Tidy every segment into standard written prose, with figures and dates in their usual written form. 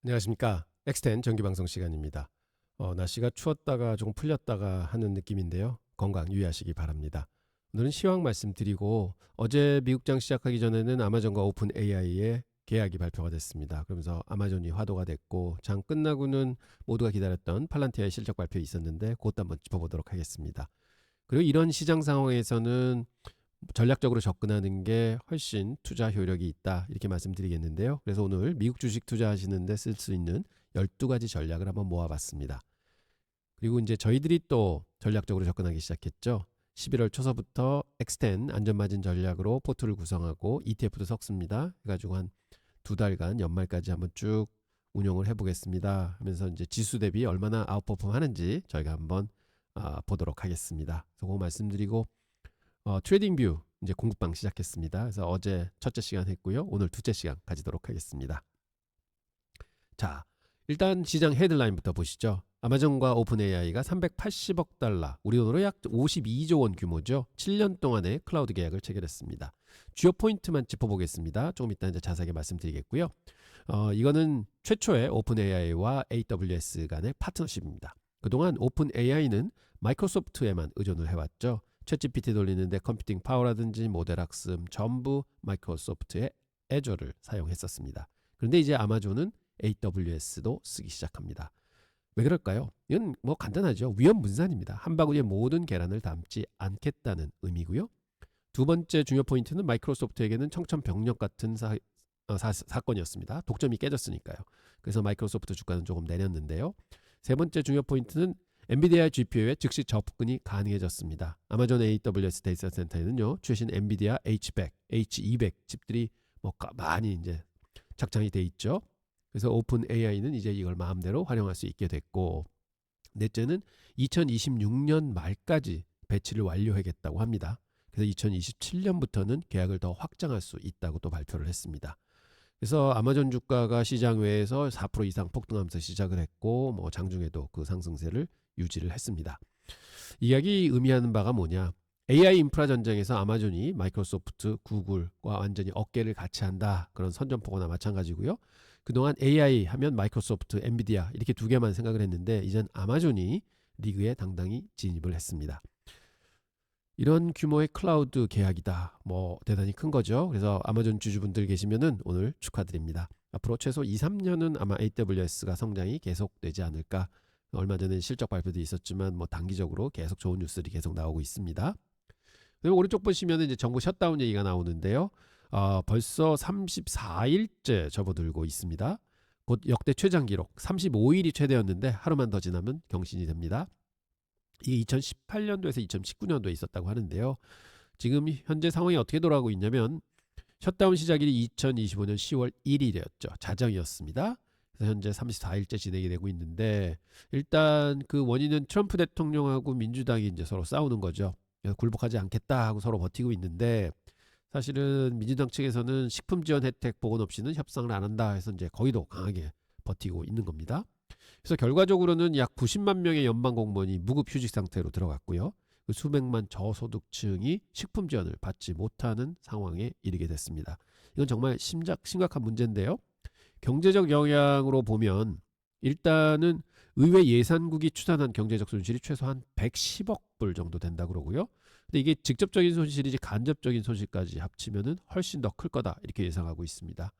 안녕하십니까. 엑스텐 정기방송 시간입니다. 날씨가 추웠다가 조금 풀렸다가 하는 느낌인데요. 건강 유의하시기 바랍니다. 오늘은 시황 말씀드리고 어제 미국장 시작하기 전에는 아마존과 오픈 AI의 계약이 발표가 됐습니다. 그러면서 아마존이 화두가 됐고 장 끝나고는 모두가 기다렸던 팔란티아의 실적 발표 있었는데 그것도 한번 짚어보도록 하겠습니다. 그리고 이런 시장 상황에서는 전략적으로 접근하는 게 훨씬 투자 효력이 있다 이렇게 말씀드리겠는데요. 그래서 오늘 미국 주식 투자하시는데 쓸 수 있는 12가지 전략을 한번 모아봤습니다. 그리고 이제 저희들이 또 전략적으로 접근하기 시작했죠. 11월 초서부터 엑스텐 안전마진 전략으로 포트를 구성하고 ETF도 섞습니다. 해가지고 한 2달간 연말까지 한번 쭉 운용을 해보겠습니다. 하면서 이제 지수 대비 얼마나 아웃퍼폼 하는지 저희가 한번 보도록 하겠습니다. 그래서 그거 말씀드리고 트레이딩 뷰 이제 공부방 시작했습니다. 그래서 어제 첫째 시간 했고요. 오늘 둘째 시간 가지도록 하겠습니다. 자, 일단 시장 헤드라인부터 보시죠. 아마존과 오픈 AI가 380억 달러, 우리 돈으로 약 52조 원 규모죠. 7년 동안의 클라우드 계약을 체결했습니다. 주요 포인트만 짚어보겠습니다. 조금 이따 이제 자세하게 말씀드리겠고요. 이거는 최초의 오픈 AI와 AWS 간의 파트너십입니다. 그동안 오픈 AI는 마이크로소프트에만 의존을 해왔죠. 챗GPT 돌리는데 컴퓨팅 파워라든지 모델 학습 전부 마이크로소프트의 애저를 사용했었습니다. 그런데 이제 아마존은 AWS도 쓰기 시작합니다. 왜 그럴까요? 이건 뭐 간단하죠. 위험분산입니다. 한 바구니에 모든 계란을 담지 않겠다는 의미고요. 두 번째 중요 포인트는 마이크로소프트에게는 청천벽력 같은 사건이었습니다. 독점이 깨졌으니까요. 그래서 마이크로소프트 주가는 조금 내렸는데요. 세 번째 중요 포인트는 엔비디아 GPU에 즉시 접근이 가능해졌습니다. 아마존 AWS 데이터 센터에는요, 최신 엔비디아 H100, H200 칩들이 많이 이제 착장이 돼 있죠. 그래서 오픈 AI는 이제 이걸 마음대로 활용할 수 있게 됐고, 넷째는 2026년 말까지 배치를 완료하겠다고 합니다. 그래서 2027년부터는 계약을 더 확장할 수 있다고 또 발표를 했습니다. 그래서 아마존 주가가 시장 외에서 4% 이상 폭등하면서 시작을 했고 뭐 장중에도 그 상승세를 유지를 했습니다. 이야기 의미하는 바가 뭐냐? AI 인프라 전쟁에서 아마존이 마이크로소프트, 구글과 완전히 어깨를 같이 한다. 그런 선전포고나 마찬가지고요. 그동안 AI 하면 마이크로소프트, 엔비디아 이렇게 두 개만 생각을 했는데 이젠 아마존이 리그에 당당히 진입을 했습니다. 이런 규모의 클라우드 계약이다. 뭐 대단히 큰 거죠. 그래서 아마존 주주분들 계시면은 오늘 축하드립니다. 앞으로 최소 2, 3년은 아마 AWS가 성장이 계속되지 않을까. 얼마 전에 실적 발표도 있었지만 뭐 단기적으로 계속 좋은 뉴스들이 계속 나오고 있습니다. 그리고 오른쪽 보시면 이제 정부 셧다운 얘기가 나오는데요. 벌써 34일째 접어들고 있습니다. 곧 역대 최장 기록 35일이 최대였는데 하루만 더 지나면 경신이 됩니다. 이게 2018년도에서 2019년도에 있었다고 하는데요. 지금 현재 상황이 어떻게 돌아가고 있냐면 셧다운 시작일이 2025년 10월 1일이었죠. 자정이었습니다. 그래서 현재 34일째 진행이 되고 있는데 일단 그 원인은 트럼프 대통령하고 민주당이 이제 서로 싸우는 거죠. 굴복하지 않겠다 하고 서로 버티고 있는데 사실은 민주당 측에서는 식품 지원 혜택 보건 없이는 협상을 안 한다 해서 이제 거의도 강하게 버티고 있는 겁니다. 그래서 결과적으로는 약 90만 명의 연방 공무원이 무급 휴직 상태로 들어갔고요. 그 수백만 저소득층이 식품 지원을 받지 못하는 상황에 이르게 됐습니다. 이건 정말 심각한 문제인데요. 경제적 영향으로 보면 일단은 의회 예산국이 추산한 경제적 손실이 최소한 110억 불 정도 된다 그러고요. 근데 이게 직접적인 손실이지 간접적인 손실까지 합치면은 훨씬 더 클 거다 이렇게 예상하고 있습니다.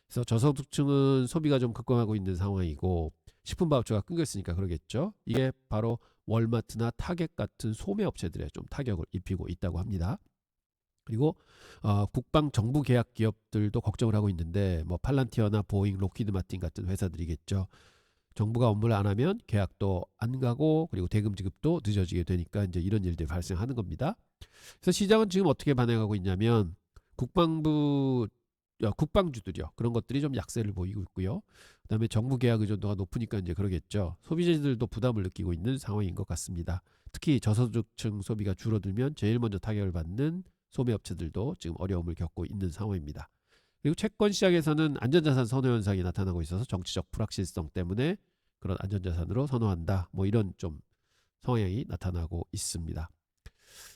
그래서 저소득층은 소비가 좀 급감하고 있는 상황이고 식품 바우처가 끊겼으니까 그러겠죠. 이게 바로 월마트나 타겟 같은 소매 업체들에 좀 타격을 입히고 있다고 합니다. 그리고 국방 정부 계약 기업들도 걱정을 하고 있는데 뭐 팔란티어나 보잉, 록히드 마틴 같은 회사들이겠죠. 정부가 업무를 안 하면 계약도 안 가고 그리고 대금 지급도 늦어지게 되니까 이제 이런 일들이 발생하는 겁니다. 그래서 시장은 지금 어떻게 반응하고 있냐면 국방주들이요. 그런 것들이 좀 약세를 보이고 있고요. 그다음에 정부 계약 의존도가 높으니까 이제 그러겠죠. 소비자들도 부담을 느끼고 있는 상황인 것 같습니다. 특히 저소득층 소비가 줄어들면 제일 먼저 타격을 받는 소매업체들도 지금 어려움을 겪고 있는 상황입니다. 그리고 채권 시장에서는 안전자산 선호 현상이 나타나고 있어서 정치적 불확실성 때문에 그런 안전자산으로 선호한다. 뭐 이런 좀 성향이 나타나고 있습니다.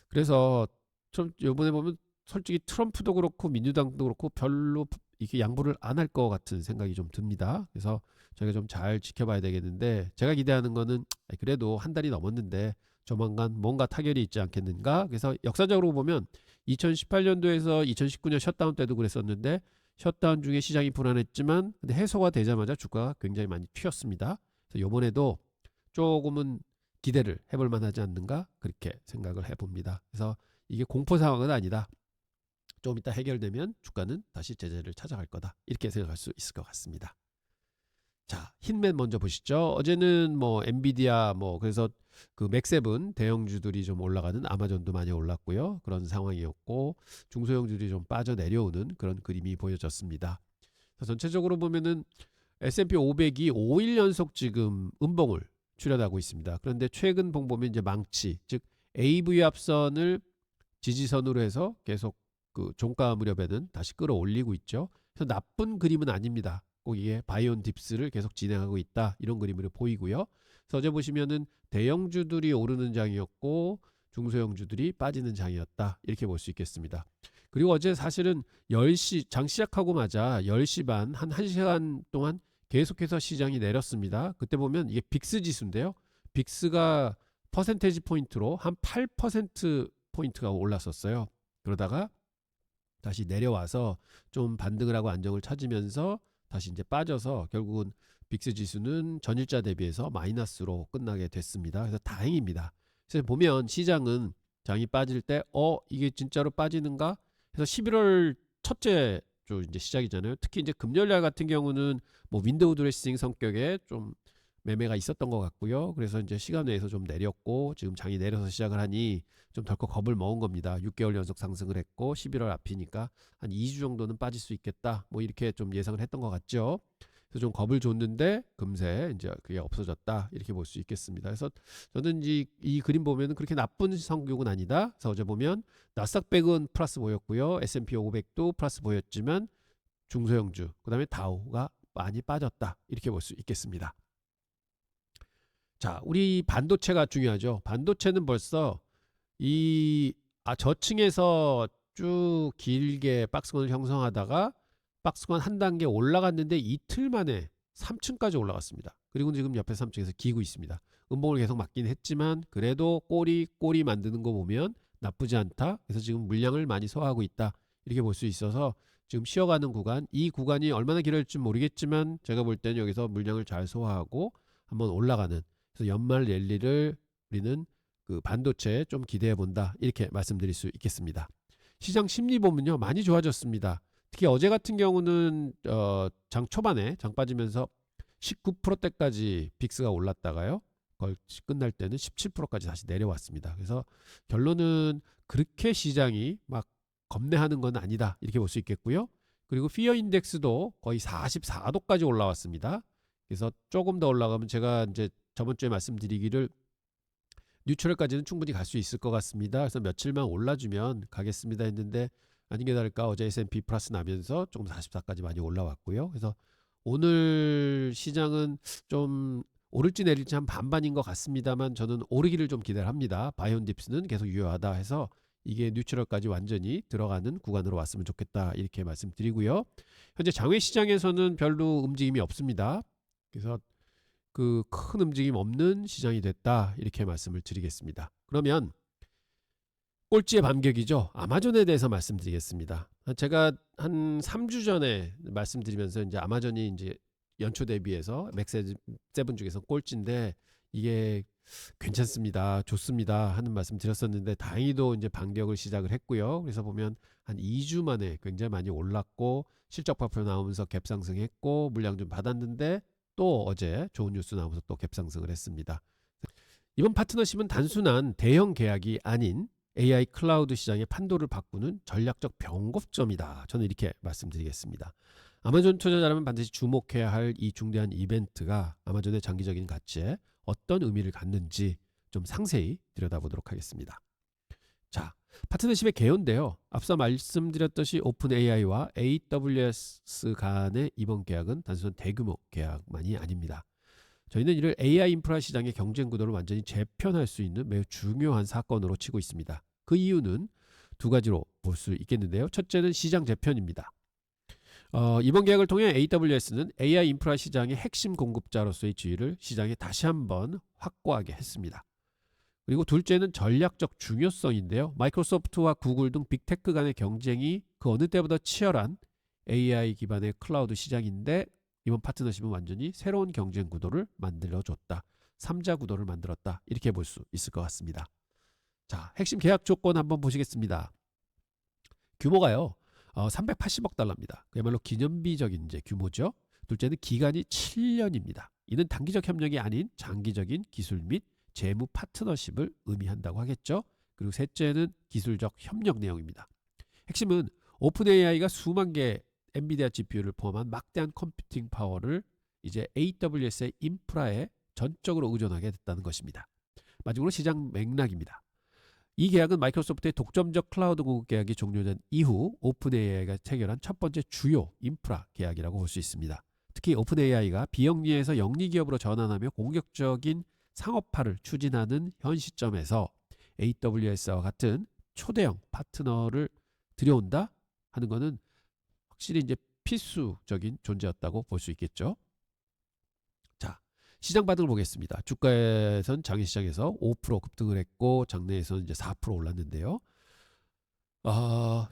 그래서 좀 이번에 보면 솔직히 트럼프도 그렇고 민주당도 그렇고 별로 이게 양보를 안 할 것 같은 생각이 좀 듭니다. 그래서 저희가 좀 잘 지켜봐야 되겠는데, 제가 기대하는 거는 그래도 한 달이 넘었는데 조만간 뭔가 타결이 있지 않겠는가. 그래서 역사적으로 보면 2018년도에서 2019년 셧다운 때도 그랬었는데, 셧다운 중에 시장이 불안했지만 근데 해소가 되자마자 주가가 굉장히 많이 튀었습니다. 그래서 이번에도 조금은 기대를 해볼 만하지 않는가, 그렇게 생각을 해봅니다. 그래서 이게 공포 상황은 아니다. 좀 이따 해결되면 주가는 다시 제자리를 찾아갈 거다, 이렇게 생각할 수 있을 것 같습니다. 자, 흰맨 먼저 보시죠. 어제는 뭐 엔비디아 그래서 그 맥세븐 대형주들이 좀 올라가는, 아마존도 많이 올랐고요. 그런 상황이었고, 중소형주들이 좀 빠져내려오는 그런 그림이 보여졌습니다. 전체적으로 보면은 S&P 500이 5일 연속 지금 음봉을 출현하고 있습니다. 그런데 최근 봉 보면 이제 망치, 즉 AV 합선을 지지선으로 해서 계속 그 종가 무렵에는 다시 끌어올리고 있죠. 그래서 나쁜 그림은 아닙니다. 꼭 이게 바이온 딥스를 계속 진행하고 있다, 이런 그림으로 보이고요. 그래서 어제 보시면은 대형주들이 오르는 장이었고 중소형주들이 빠지는 장이었다, 이렇게 볼 수 있겠습니다. 그리고 어제 사실은 10시 장 시작하고마자 10시 반 한 1시간 동안 계속해서 시장이 내렸습니다. 그때 보면 이게 빅스 지수인데요. 빅스가 퍼센테이지 포인트로 한 8% 포인트가 올랐었어요. 그러다가 다시 내려와서 좀 반등을 하고 안정을 찾으면서 다시 이제 빠져서 결국은 빅스 지수는 전일자 대비해서 마이너스로 끝나게 됐습니다. 그래서 다행입니다. 그래서 보면 시장은 장이 빠질 때 이게 진짜로 빠지는가 해서 11월 첫째 주 이제 시작이잖아요. 특히 이제 금요일날 같은 경우는 뭐 윈도우 드레싱 성격의 좀 매매가 있었던 것 같고요. 그래서 이제 시간 내에서 좀 내렸고, 지금 장이 내려서 시작을 하니 좀 덜컥 겁을 먹은 겁니다. 6개월 연속 상승을 했고 11월 앞이니까 한 2주 정도는 빠질 수 있겠다, 뭐 이렇게 좀 예상을 했던 것 같죠. 그래서 좀 겁을 줬는데 금세 이제 그게 없어졌다, 이렇게 볼 수 있겠습니다. 그래서 저는 이 그림 보면은 그렇게 나쁜 성격은 아니다. 그래서 어제 보면 나스닥 100은 플러스 보였고요, S&P 500도 플러스 보였지만 중소형주, 그 다음에 다우가 많이 빠졌다, 이렇게 볼 수 있겠습니다. 자, 우리 반도체가 중요하죠. 반도체는 벌써 저층에서 쭉 길게 박스권을 형성하다가 박스권 한 단계 올라갔는데 이틀 만에 3층까지 올라갔습니다. 그리고 지금 옆에 3층에서 기고 있습니다. 음봉을 계속 맞긴 했지만 그래도 꼬리 만드는 거 보면 나쁘지 않다. 그래서 지금 물량을 많이 소화하고 있다, 이렇게 볼 수 있어서 지금 쉬어가는 구간, 이 구간이 얼마나 길어질지 모르겠지만 제가 볼 때는 여기서 물량을 잘 소화하고 한번 올라가는, 그래서 연말 랠리를 우리는 그 반도체에 좀 기대해 본다, 이렇게 말씀드릴 수 있겠습니다. 시장 심리 보면요, 많이 좋아졌습니다. 특히 어제 같은 경우는 장 초반에 장 빠지면서 19%대까지 빅스가 올랐다가요, 끝날 때는 17%까지 다시 내려왔습니다. 그래서 결론은 그렇게 시장이 막 겁내하는 건 아니다, 이렇게 볼 수 있겠고요. 그리고 피어 인덱스도 거의 44도까지 올라왔습니다. 그래서 조금 더 올라가면 제가 이제 저번 주에 말씀드리기를 뉴트럴까지는 충분히 갈 수 있을 것 같습니다. 그래서 며칠만 올라주면 가겠습니다 했는데, 아니게 다를까 어제 S&P 플러스 나면서 조금 44까지 많이 올라왔고요. 그래서 오늘 시장은 좀 오를지 내릴지 한 반반인 것 같습니다만 저는 오르기를 좀 기대를 합니다. 바이온 딥스는 계속 유효하다 해서 이게 뉴트럴까지 완전히 들어가는 구간으로 왔으면 좋겠다, 이렇게 말씀드리고요. 현재 장외 시장에서는 별로 움직임이 없습니다. 그래서 그 큰 움직임 없는 시장이 됐다, 이렇게 말씀을 드리겠습니다. 그러면 꼴찌의 반격이죠. 아마존에 대해서 말씀드리겠습니다. 제가 한 3주 전에 말씀드리면서 이제 아마존이 이제 연초 대비해서 맥세븐 중에서 꼴찌인데 이게 괜찮습니다, 좋습니다 하는 말씀 드렸었는데, 다행히도 이제 반격을 시작을 했고요. 그래서 보면 한 2주 만에 굉장히 많이 올랐고 실적 발표 나오면서 갭상승했고 물량 좀 받았는데, 또 어제 좋은 뉴스 나오면서 또 갭상승을 했습니다. 이번 파트너십은 단순한 대형 계약이 아닌 AI 클라우드 시장의 판도를 바꾸는 전략적 변곡점이다, 저는 이렇게 말씀드리겠습니다. 아마존 투자자라면 반드시 주목해야 할 이 중대한 이벤트가 아마존의 장기적인 가치에 어떤 의미를 갖는지 좀 상세히 들여다보도록 하겠습니다. 자, 파트너십의 개요인데요. 앞서 말씀드렸듯이 오픈 AI와 AWS 간의 이번 계약은 단순한 대규모 계약만이 아닙니다. 저희는 이를 AI 인프라 시장의 경쟁 구도를 완전히 재편할 수 있는 매우 중요한 사건으로 치고 있습니다. 그 이유는 두 가지로 볼 수 있겠는데요. 첫째는 시장 재편입니다. 이번 계약을 통해 AWS는 AI 인프라 시장의 핵심 공급자로서의 지위를 시장에 다시 한번 확고하게 했습니다. 그리고 둘째는 전략적 중요성인데요. 마이크로소프트와 구글 등 빅테크 간의 경쟁이 그 어느 때보다 치열한 AI 기반의 클라우드 시장인데 이번 파트너십은 완전히 새로운 경쟁 구도를 만들어줬다. 3자 구도를 만들었다. 이렇게 볼 수 있을 것 같습니다. 자, 핵심 계약 조건 한번 보시겠습니다. 규모가요. 380억 달러입니다. 그야말로 기념비적인 이제 규모죠. 둘째는 기간이 7년입니다. 이는 단기적 협력이 아닌 장기적인 기술 및 재무 파트너십을 의미한다고 하겠죠. 그리고 셋째는 기술적 협력 내용입니다. 핵심은 오픈 AI가 수만 개 엔비디아 GPU를 포함한 막대한 컴퓨팅 파워를 이제 AWS의 인프라에 전적으로 의존하게 됐다는 것입니다. 마지막으로 시장 맥락입니다. 이 계약은 마이크로소프트의 독점적 클라우드 공급 계약이 종료된 이후 오픈 AI가 체결한 첫 번째 주요 인프라 계약이라고 볼 수 있습니다. 특히 오픈 AI가 비영리에서 영리 기업으로 전환하며 공격적인 상업화를 추진하는 현 시점에서 AWS와 같은 초대형 파트너를 들여온다 하는 것은 확실히 이제 필수적인 존재였다고 볼 수 있겠죠. 자, 시장 반응을 보겠습니다. 주가에선 장외 시장에서 5% 급등을 했고 장내에서는 이제 4% 올랐는데요.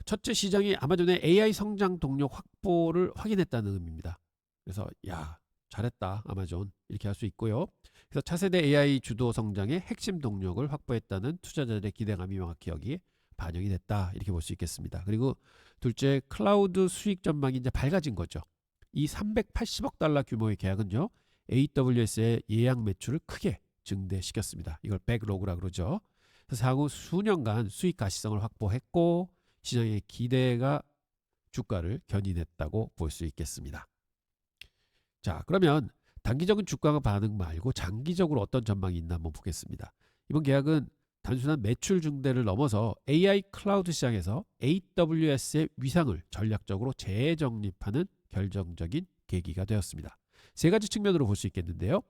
첫째 시장이 아마존의 AI 성장 동력 확보를 확인했다는 의미입니다. 그래서 야, 잘했다 아마존 이렇게 할 수 있고요. 그래서 차세대 AI 주도 성장의 핵심 동력을 확보했다는 투자자들의 기대감이 명확히 여기에 반영이 됐다 이렇게 볼 수 있겠습니다. 그리고 둘째 클라우드 수익 전망이 이제 밝아진 거죠. 이 380억 달러 규모의 계약은요. AWS의 예약 매출을 크게 증대시켰습니다. 이걸 백로그라 그러죠. 그래서 향후 수년간 수익 가시성을 확보했고 시장의 기대가 주가를 견인했다고 볼 수 있겠습니다. 자, 그러면 단기적인 주가 반응 말고 장기적으로 어떤 전망이 있나 한번 보겠습니다. 이번 계약은 단순한 매출 증대를 넘어서 AI 클라우드 시장에서 AWS의 위상을 전략적으로 재정립하는 결정적인 계기가 되었습니다. 세 가지 측면으로 볼 수 있겠는데요.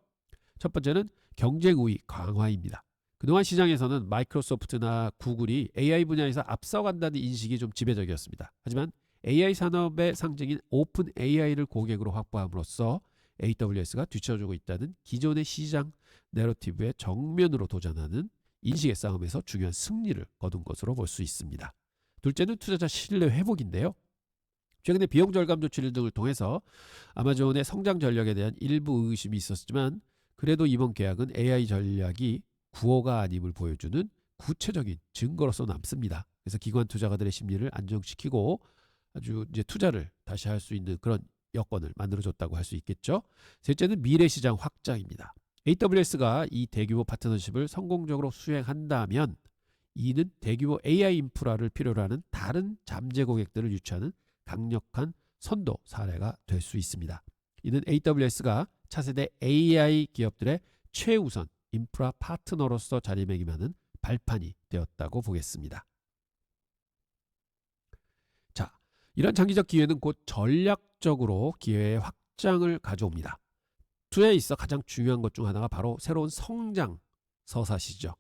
첫 번째는 경쟁 우위 강화입니다. 그동안 시장에서는 마이크로소프트나 구글이 AI 분야에서 앞서간다는 인식이 좀 지배적이었습니다. 하지만 AI 산업의 상징인 오픈 AI를 고객으로 확보함으로써 AWS가 뒤쳐주고 있다는 기존의 시장 내러티브에 정면으로 도전하는 인식의 싸움에서 중요한 승리를 거둔 것으로 볼 수 있습니다. 둘째는 투자자 신뢰 회복인데요. 최근에 비용 절감 조치 등을 통해서 아마존의 성장 전략에 대한 일부 의심이 있었지만 그래도 이번 계약은 AI 전략이 구호가 아님을 보여주는 구체적인 증거로서 남습니다. 그래서 기관 투자가들의 심리를 안정시키고 아주 이제 투자를 다시 할 수 있는 그런 여건을 만들어줬다고 할 수 있겠죠. 셋째는 미래 시장 확장입니다. AWS가 이 대규모 파트너십을 성공적으로 수행한다면 이는 대규모 AI 인프라를 필요로 하는 다른 잠재 고객들을 유치하는 강력한 선도 사례가 될 수 있습니다. 이는 AWS가 차세대 AI 기업들의 최우선 인프라 파트너로서 자리매김하는 발판이 되었다고 보겠습니다. 자, 이런 장기적 기회는 곧 전략적으로 기회의 확장을 가져옵니다. 투자에 있어 가장 중요한 것 중 하나가 바로 새로운 성장 서사시죠.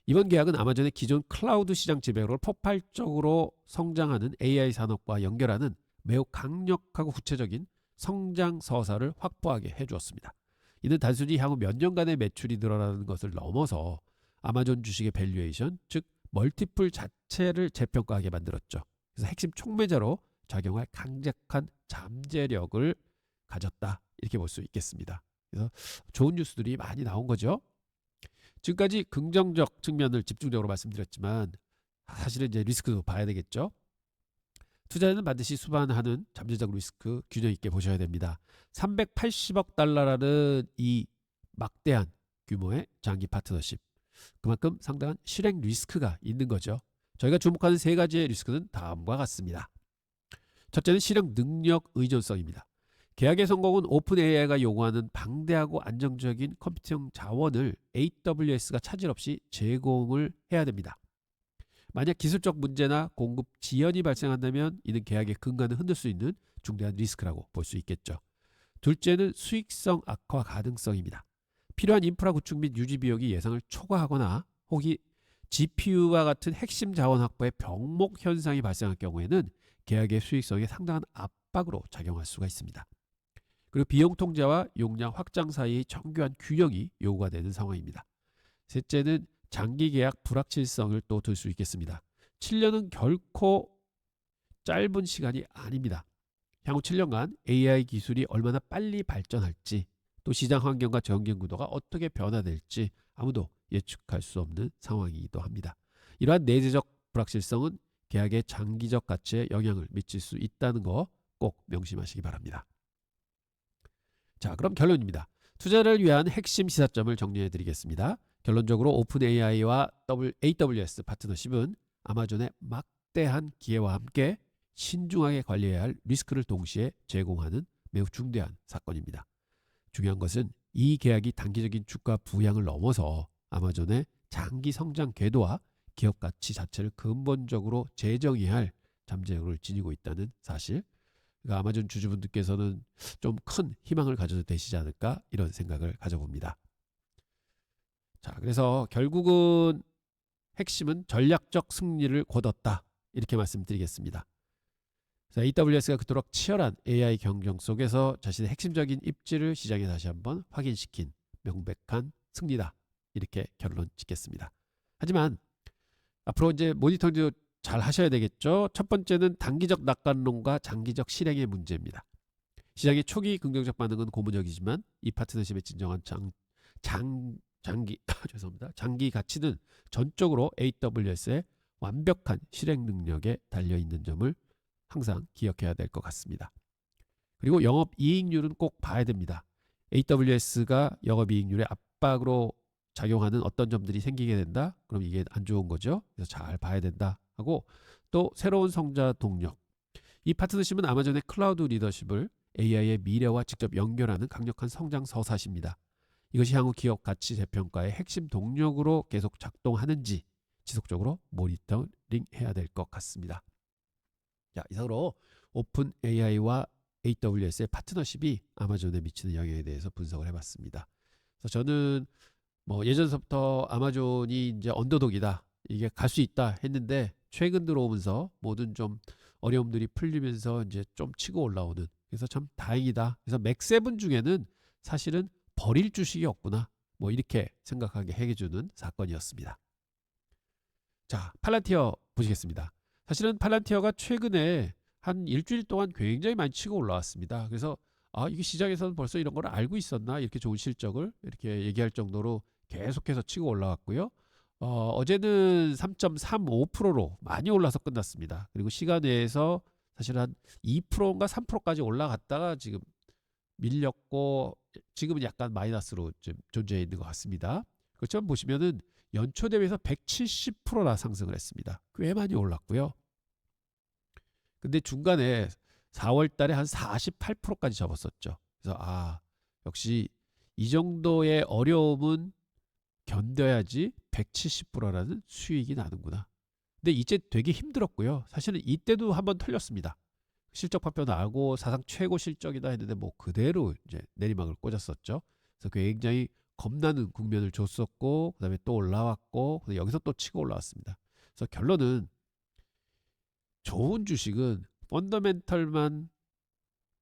이번 계약은 아마존의 기존 클라우드 시장 지배력을 폭발적으로 성장하는 AI 산업과 연결하는 매우 강력하고 구체적인 성장 서사를 확보하게 해주었습니다. 이는 단순히 향후 몇 년간의 매출이 늘어나는 것을 넘어서 아마존 주식의 밸류에이션, 즉 멀티플 자체를 재평가하게 만들었죠. 그래서 핵심 촉매자로 작용할 강력한 잠재력을 가졌다 이렇게 볼 수 있겠습니다. 그래서 좋은 뉴스들이 많이 나온 거죠. 지금까지 긍정적 측면을 집중적으로 말씀드렸지만 사실은 이제 리스크도 봐야 되겠죠. 투자자는 반드시 수반하는 잠재적 리스크 균형 있게 보셔야 됩니다. 380억 달러라는 이 막대한 규모의 장기 파트너십, 그만큼 상당한 실행 리스크가 있는 거죠. 저희가 주목하는 세 가지의 리스크는 다음과 같습니다. 첫째는 실행 능력 의존성입니다. 계약의 성공은 오픈 AI가 요구하는 방대하고 안정적인 컴퓨팅 자원을 AWS가 차질 없이 제공을 해야 됩니다. 만약 기술적 문제나 공급 지연이 발생한다면 이는 계약의 근간을 흔들 수 있는 중대한 리스크라고 볼 수 있겠죠. 둘째는 수익성 악화 가능성입니다. 필요한 인프라 구축 및 유지 비용이 예상을 초과하거나 혹이 GPU와 같은 핵심 자원 확보에 병목 현상이 발생할 경우에는 계약의 수익성에 상당한 압박으로 작용할 수가 있습니다. 그리고 비용 통제와 용량 확장 사이의 정교한 균형이 요구가 되는 상황입니다. 셋째는 장기 계약 불확실성을 또 들 수 있겠습니다. 7년은 결코 짧은 시간이 아닙니다. 향후 7년간 AI 기술이 얼마나 빨리 발전할지, 또 시장 환경과 정경 구도가 어떻게 변화될지 아무도 예측할 수 없는 상황이기도 합니다. 이러한 내재적 불확실성은 계약의 장기적 가치에 영향을 미칠 수 있다는 거 꼭 명심하시기 바랍니다. 자, 그럼 결론입니다. 투자를 위한 핵심 시사점을 정리해 드리겠습니다. 결론적으로 오픈 AI와 AWS 파트너십은 아마존의 막대한 기회와 함께 신중하게 관리해야 할 리스크를 동시에 제공하는 매우 중대한 사건입니다. 중요한 것은 이 계약이 단기적인 주가 부양을 넘어서 아마존의 장기 성장 궤도와 기업 가치 자체를 근본적으로 재정의해야 할 잠재력을 지니고 있다는 사실. 그러니까 아마존 주주분들께서는 좀 큰 희망을 가져도 되시지 않을까, 이런 생각을 가져봅니다. 자, 그래서 결국은 핵심은 전략적 승리를 거뒀다, 이렇게 말씀드리겠습니다. AWS가 그토록 치열한 AI 경쟁 속에서 자신의 핵심적인 입지를 시장에 다시 한번 확인시킨 명백한 승리다, 이렇게 결론 짓겠습니다. 하지만 앞으로 이제 모니터링도 잘 하셔야 되겠죠. 첫 번째는 단기적 낙관론과 장기적 실행의 문제입니다. 시장의 초기 긍정적 반응은 고무적이지만 이 파트너십의 진정한 장기 가치는 전적으로 AWS의 완벽한 실행 능력에 달려 있는 점을 항상 기억해야 될 것 같습니다. 그리고 영업이익률은 꼭 봐야 됩니다. AWS가 영업이익률의 압박으로 작용하는 어떤 점들이 생기게 된다? 그럼 이게 안 좋은 거죠. 그래서 잘 봐야 된다 하고, 또 새로운 성장 동력. 이 파트너십은 아마존의 클라우드 리더십을 AI의 미래와 직접 연결하는 강력한 성장 서사십니다. 이것이 향후 기업 가치 재평가의 핵심 동력으로 계속 작동하는지 지속적으로 모니터링 해야 될 것 같습니다. 자, 이상으로 오픈 AI와 AWS의 파트너십이 아마존에 미치는 영향에 대해서 분석을 해봤습니다. 그래서 저는 예전서부터 아마존이 이제 언더독이다, 이게 갈 수 있다 했는데, 최근 들어오면서 모든 좀 어려움들이 풀리면서 이제 좀 치고 올라오는, 그래서 참 다행이다. 그래서 맥세븐 중에는 사실은 버릴 주식이 없구나, 이렇게 생각하게 해주는 사건이었습니다. 자, 팔란티어 보시겠습니다. 사실은 팔란티어가 최근에 한 일주일 동안 굉장히 많이 치고 올라왔습니다. 그래서 이게 시장에서는 벌써 이런 걸 알고 있었나, 이렇게 좋은 실적을 이렇게 얘기할 정도로 계속해서 치고 올라왔고요. 어제는 3.35%로 많이 올라서 끝났습니다. 그리고 시간 내에서 사실 한 2%인가 3%까지 올라갔다가 지금 밀렸고, 지금은 약간 마이너스로 좀 존재해 있는 것 같습니다. 그렇지만 보시면은 연초 대비해서 170%나 상승을 했습니다. 꽤 많이 올랐고요. 근데 중간에 4월 달에 한 48%까지 접었었죠. 그래서 역시 이 정도의 어려움은 견뎌야지 170%라는 수익이 나는구나. 근데 이제 되게 힘들었고요. 사실은 이때도 한번 털렸습니다. 실적 발표 나고 사상 최고 실적이다 했는데 그대로 이제 내리막을 꽂았었죠. 그래서 굉장히 겁나는 국면을 줬었고, 그다음에 또 올라왔고, 여기서 또 치고 올라왔습니다. 그래서 결론은 좋은 주식은 펀더멘털만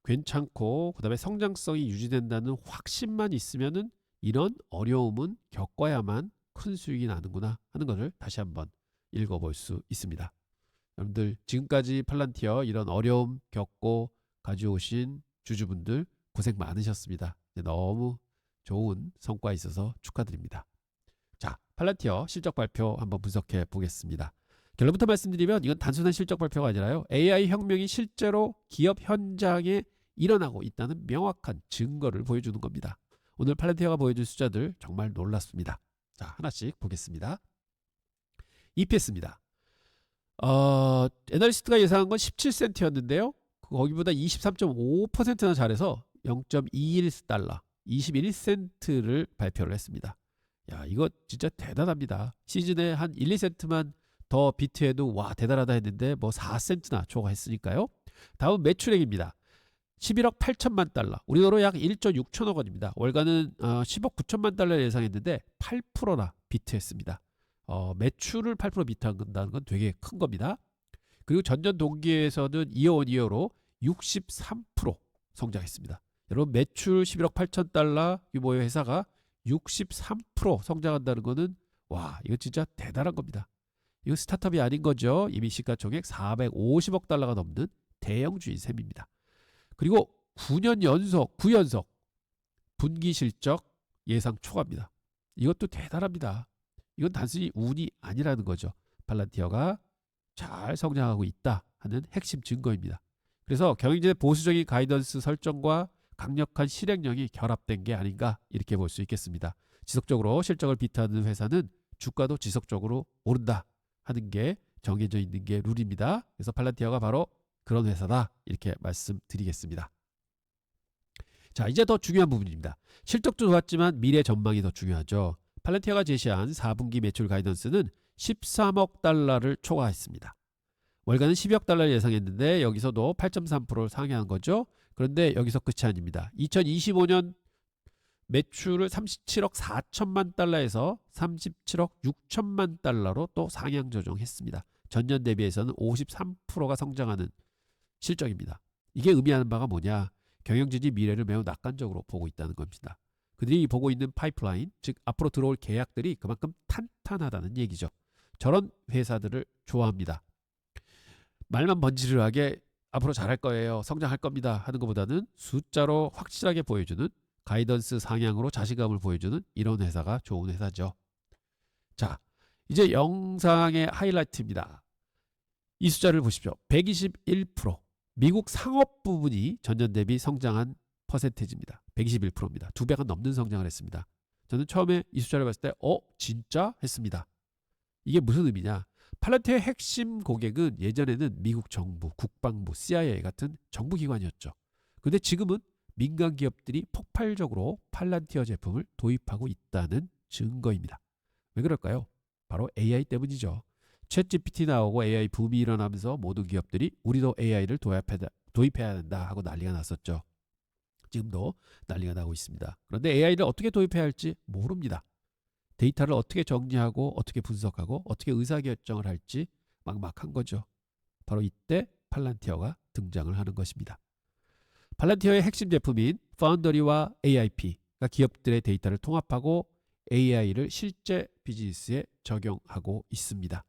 괜찮고, 그다음에 성장성이 유지된다는 확신만 있으면은 이런 어려움은 겪어야만 큰 수익이 나는구나 하는 것을 다시 한번 읽어볼 수 있습니다. 여러분들 지금까지 팔란티어 이런 어려움 겪고 가져오신 주주분들 고생 많으셨습니다. 너무 좋은 성과 있어서 축하드립니다. 자, 팔란티어 실적 발표 한번 분석해 보겠습니다. 결론부터 말씀드리면 이건 단순한 실적 발표가 아니라요, AI 혁명이 실제로 기업 현장에 일어나고 있다는 명확한 증거를 보여주는 겁니다. 오늘 팔란티어가 보여준 숫자들 정말 놀랐습니다. 자, 하나씩 보겠습니다. EPS입니다. 애널리스트가 예상한 건 17센트였는데요. 거기보다 23.5%나 잘해서 0.21달러, 21센트를 발표를 했습니다. 야, 이거 진짜 대단합니다. 시즌에 한 1, 2센트만 더 비트해도 와 대단하다 했는데 4센트나 초과했으니까요. 다음 매출액입니다. 11억 8천만 달러, 우리 돈으로 약 1조 6천억 원입니다. 월가는 10억 9천만 달러를 예상했는데 8%나 비트했습니다. 매출을 8% 비트한다는 건 되게 큰 겁니다. 그리고 전년 동기에서는 이어 온 이어로 63% 성장했습니다. 여러분 매출 11억 8천 달러 규모의 회사가 63% 성장한다는 거는 와 이거 진짜 대단한 겁니다. 이거 스타트업이 아닌 거죠. 이미 시가총액 450억 달러가 넘는 대형주인 셈입니다. 그리고 9연속 분기 실적 예상 초과입니다. 이것도 대단합니다. 이건 단순히 운이 아니라는 거죠. 팔란티어가 잘 성장하고 있다 하는 핵심 증거입니다. 그래서 경영진의 보수적인 가이던스 설정과 강력한 실행력이 결합된 게 아닌가 이렇게 볼 수 있겠습니다. 지속적으로 실적을 비트하는 회사는 주가도 지속적으로 오른다 하는 게 정해져 있는 게 룰입니다. 그래서 팔란티어가 바로 그런 회사다 이렇게 말씀드리겠습니다. 자, 이제 더 중요한 부분입니다. 실적도 좋았지만 미래 전망이 더 중요하죠. 팔란티어가 제시한 4분기 매출 가이던스는 13억 달러를 초과했습니다. 월간은 12억 달러를 예상했는데 여기서도 8.3%를 상회한 거죠. 그런데 여기서 끝이 아닙니다. 2025년 매출을 37억 4천만 달러에서 37억 6천만 달러로 또 상향 조정했습니다. 전년 대비해서는 53%가 성장하는 실적입니다. 이게 의미하는 바가 뭐냐? 경영진이 미래를 매우 낙관적으로 보고 있다는 겁니다. 그들이 보고 있는 파이프라인, 즉 앞으로 들어올 계약들이 그만큼 탄탄하다는 얘기죠. 저런 회사들을 좋아합니다. 말만 번지르르하게 앞으로 잘할 거예요, 성장할 겁니다 하는 것보다는 숫자로 확실하게 보여주는 가이던스 상향으로 자신감을 보여주는 이런 회사가 좋은 회사죠. 자, 이제 영상의 하이라이트입니다. 이 숫자를 보십시오. 121%. 미국 상업 부분이 전년 대비 성장한 퍼센테이지입니다. 121%입니다. 2배가 넘는 성장을 했습니다. 저는 처음에 이 숫자를 봤을 때 진짜? 했습니다. 이게 무슨 의미냐? 팔란티어의 핵심 고객은 예전에는 미국 정부, 국방부, CIA 같은 정부기관이었죠. 그런데 지금은 민간 기업들이 폭발적으로 팔란티어 제품을 도입하고 있다는 증거입니다. 왜 그럴까요? 바로 AI 때문이죠. 챗 GPT 나오고 AI 붐이 일어나면서 모든 기업들이 우리도 AI를 도입해야 된다 하고 난리가 났었죠. 지금도 난리가 나고 있습니다. 그런데 AI를 어떻게 도입해야 할지 모릅니다. 데이터를 어떻게 정리하고 어떻게 분석하고 어떻게 의사결정을 할지 막막한 거죠. 바로 이때 팔란티어가 등장을 하는 것입니다. 팔란티어의 핵심 제품인 파운더리와 AIP가 기업들의 데이터를 통합하고 AI를 실제 비즈니스에 적용하고 있습니다.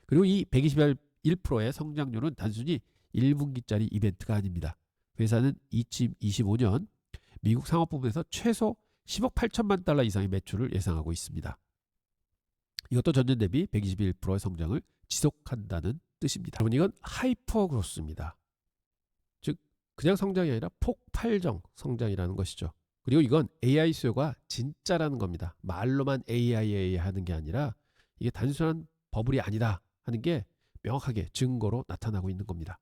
그리고 이 121%의 성장률은 단순히 1분기짜리 이벤트가 아닙니다. 회사는 2025년 미국 상업부문에서 최소 10억 8천만 달러 이상의 매출을 예상하고 있습니다. 이것도 전년 대비 121%의 성장을 지속한다는 뜻입니다. 여러분 이건 하이퍼 그로스입니다. 즉 그냥 성장이 아니라 폭발적 성장이라는 것이죠. 그리고 이건 AI 수요가 진짜라는 겁니다. 말로만 AI 하는 게 아니라 이게 단순한 버블이 아니다 하는 게 명확하게 증거로 나타나고 있는 겁니다.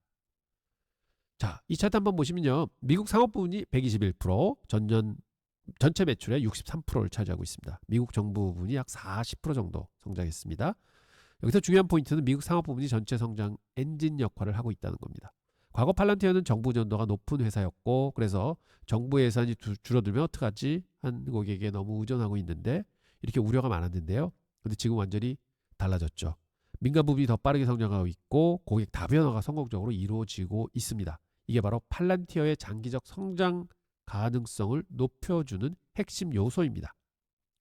자, 이 차트 한번 보시면요. 미국 상업 부분이 121%, 전체 매출의 63%를 차지하고 있습니다. 미국 정부 부분이 약 40% 정도 성장했습니다. 여기서 중요한 포인트는 미국 상업 부분이 전체 성장 엔진 역할을 하고 있다는 겁니다. 과거 팔란티어는 정부 전도가 높은 회사였고 그래서 정부 예산이 줄어들면 어떡하지? 한 고객에게 너무 의존하고 있는데 이렇게 우려가 많았는데요. 근데 지금 완전히 달라졌죠. 민간 부분이 더 빠르게 성장하고 있고 고객 다변화가 성공적으로 이루어지고 있습니다. 이게 바로 팔란티어의 장기적 성장 가능성을 높여주는 핵심 요소입니다.